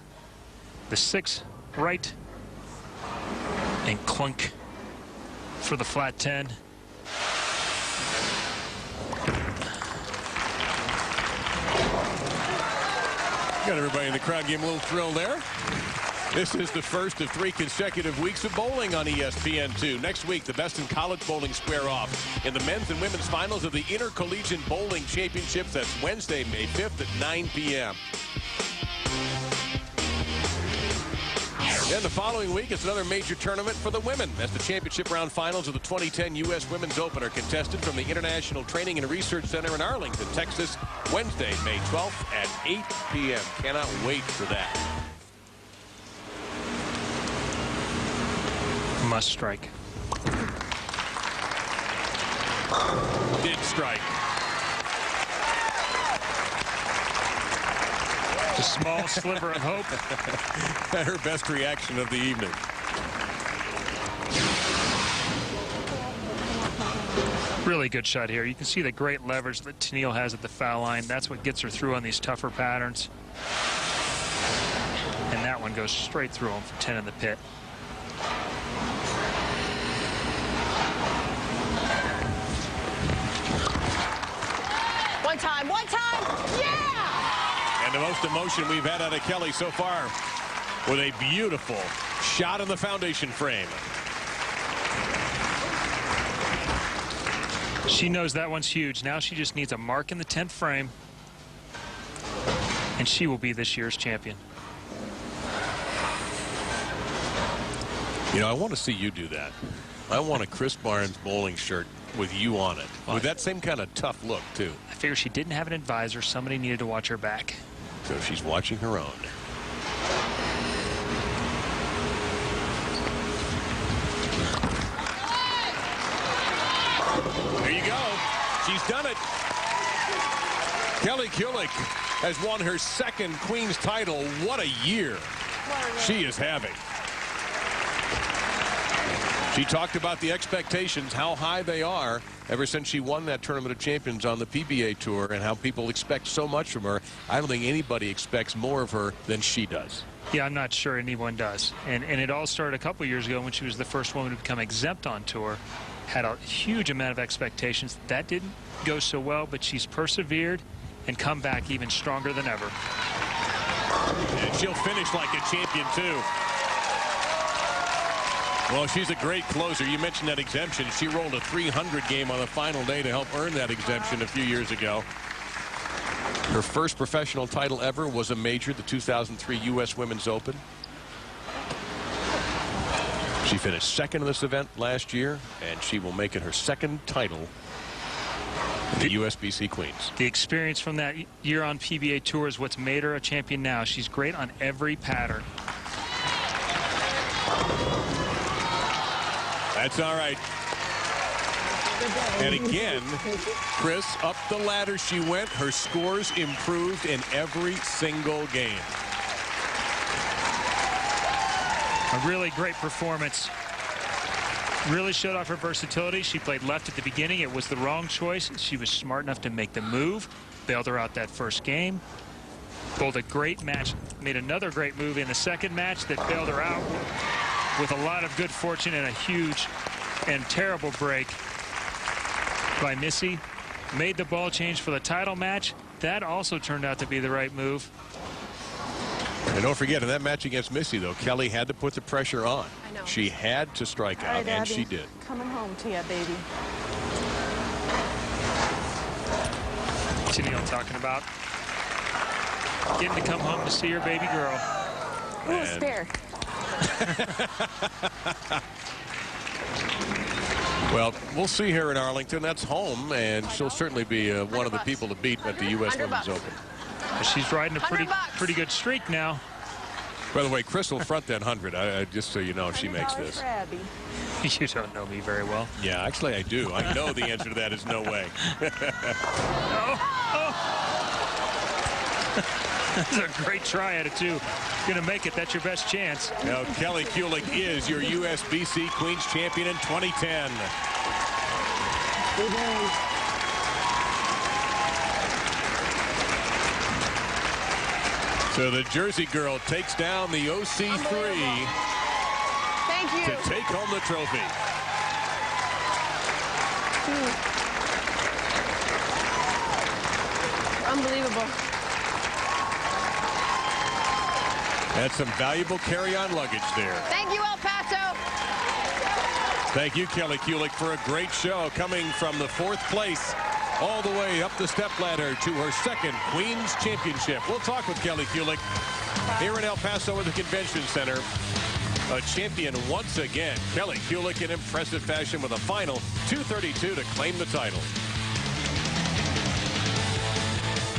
The 6 right and clunk for the flat 10. Got everybody in the crowd getting a little thrilled there. This is the first of 3 consecutive weeks of bowling on ESPN2. Next week, the best in college bowling square off in the men's and women's finals of the Intercollegiate Bowling Championships. That's Wednesday, May 5th at 9 p.m. Then the following week, it's another major tournament for the women as the championship round finals of the 2010 U.S. Women's Open are contested from the International Training and Research Center in Arlington, Texas, Wednesday, May 12th at 8 p.m. Cannot wait for that. Must strike. Did strike. A small sliver of hope. Her best reaction of the evening. Really good shot here. You can see the great leverage that Tennelle has at the foul line. That's what gets her through on these tougher patterns. And that one goes straight through him for 10 in the pit. One time. Yeah! And the most emotion we've had out of Kelly so far with a beautiful shot in the foundation frame. She knows that one's huge. Now she just needs a mark in the 10th frame, and she will be this year's champion. You know, I want to see you do that. I want a Chris Barnes bowling shirt with you on it, with that same kind of tough look, too. I figure she didn't have an advisor. Somebody needed to watch her back. So she's watching her own. There you go. She's done it. Kelly Kulick has won her second Queen's title. What a year she is having. She talked about the expectations, how high they are ever since she won that Tournament of Champions on the PBA Tour, and how people expect so much from her. I don't think anybody expects more of her than she does. Yeah, I'm not sure anyone does. And it all started a couple years ago when she was the first woman to become exempt on tour. Had a huge amount of expectations. That didn't go so well, but she's persevered and come back even stronger than ever. And she'll finish like a champion, too. Well, she's a great closer. You mentioned that exemption. She rolled a 300 game on the final day to help earn that exemption a few years ago. Her first professional title ever was a major, the 2003 U.S. Women's Open. She finished second in this event last year, and she will make it her second title in the USBC Queens. The experience from that year on PBA Tour is what's made her a champion now. She's great on every pattern. That's all right. And again, Chris, up the ladder she went. Her scores improved in every single game. A really great performance. Really showed off her versatility. She played left at the beginning. It was the wrong choice. She was smart enough to make the move. Bailed her out that first game. Bowled a great match. Made another great move in the second match that bailed her out with a lot of good fortune and a huge and terrible break by Missy. Made the ball change for the title match. That also turned out to be the right move. And don't forget, in that match against Missy, though, Kelly had to put the pressure on. I know. She had to strike out, right, and Abby. she did. Coming home to you, baby. Tennelle talking about getting to come home to see her baby girl. Ooh, spare. Well, we'll see her in Arlington. That's home, and she'll certainly be one of the people to beat at the U.S. Women's Open. She's riding a pretty good streak now. By the way, Chris will front that 100, just so you know if she makes this. You don't know me very well. Yeah, actually I do. I know the answer to that is no way. That's a great try at it, too. Going to make it. That's your best chance. Now, Kelly Kulick is your USBC Queens champion in 2010. So the Jersey girl takes down the OC3 Thank you. to take home the trophy. Unbelievable. That's some valuable carry-on luggage there. Thank you, El Paso. Thank you, Kelly Kulick, for a great show, coming from the 4th place all the way up the stepladder to her second Queens Championship. We'll talk with Kelly Kulick here in El Paso at the Convention Center. A champion once again. Kelly Kulick in impressive fashion with a final 232 to claim the title.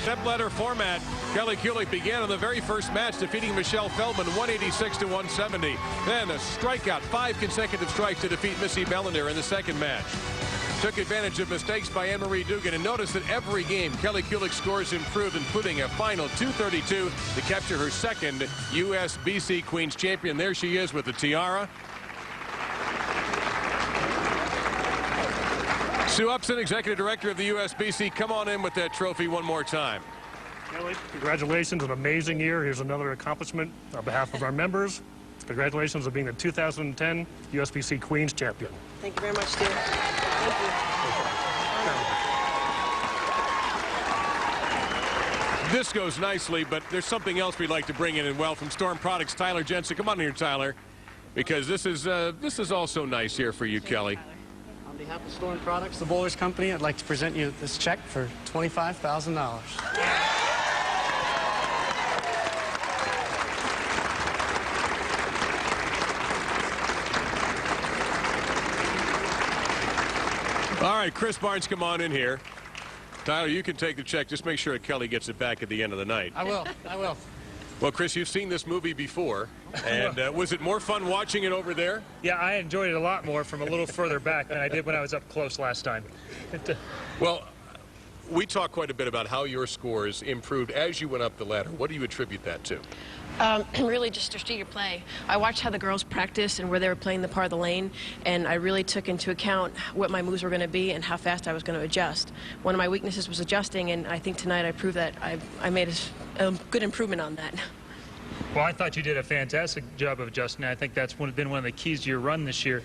Stepladder format. Kelly Kulick began in the very first match, defeating Michelle Feldman 186 to 170. Then a strikeout, 5 consecutive strikes to defeat Missy Bellinder in the second match. Took advantage of mistakes by Anne-Marie Duggan, and noticed that every game Kelly Kulick's scores improved, including a final 232 to capture her second USBC Queens champion. There she is with the tiara. Sue Upson, Executive Director of the USBC, come on in with that trophy one more time. Kelly, congratulations, an amazing year. Here's another accomplishment on behalf of our members. Congratulations on being the 2010 USBC Queens champion. Thank you very much, Stu. Thank you. This goes nicely, but there's something else we'd like to bring in. And well, from Storm Products, Tyler Jensen. Come on here, Tyler, because this is also nice here for you, Kelly. On behalf of Storm Products, the Bowlers Company, I'd like to present you this check for $25,000. All right, Chris Barnes, come on in here. Tyler, you can take the check. Just make sure that Kelly gets it back at the end of the night. I will. Well, Chris, you've seen this movie before, and was it more fun watching it over there? Yeah, I enjoyed it a lot more from a little further back than I did when I was up close last time. Well, we talked quite a bit about how your scores improved as you went up the ladder. What do you attribute that to? Really just strategic play. I watched how the girls practiced and where they were playing the part of the lane, and I really took into account what my moves were going to be and how fast I was going to adjust. One of my weaknesses was adjusting, and I think tonight I proved that I made a good improvement on that. Well, I thought you did a fantastic job of adjusting. I think that's been one of the keys to your run this year.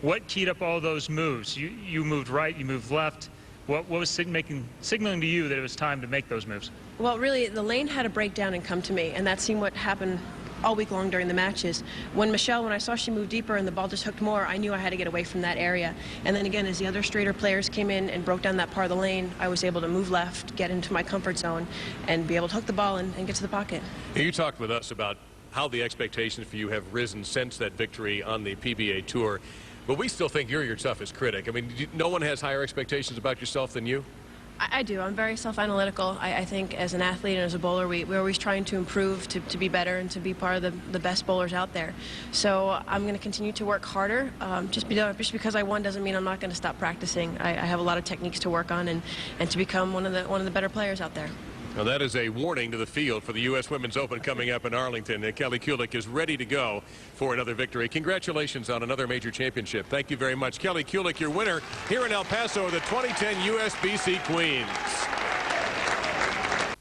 What keyed up all those moves? You moved right, you moved left. What was signaling to you that it was time to make those moves? Well, really, the lane had to break down and come to me, and that seemed what happened all week long during the matches. When I saw she moved deeper and the ball just hooked more, I knew I had to get away from that area. And then again, as the other straighter players came in and broke down that part of the lane, I was able to move left, get into my comfort zone, and be able to hook the ball and get to the pocket. You talked with us about how the expectations for you have risen since that victory on the PBA Tour. But we still think you're your toughest critic. I mean, no one has higher expectations about yourself than you? I do. I'm very self-analytical. I think as an athlete and as a bowler, we're always trying to improve, to be better, and to be part of the best bowlers out there. So I'm going to continue to work harder. Just because I won doesn't mean I'm not going to stop practicing. I have a lot of techniques to work on and to become one of the better players out there. Now, that is a warning to the field for the U.S. Women's Open coming up in Arlington. Kelly Kulick is ready to go for another victory. Congratulations on another major championship. Thank you very much. Kelly Kulick, your winner here in El Paso, the 2010 USBC Queens.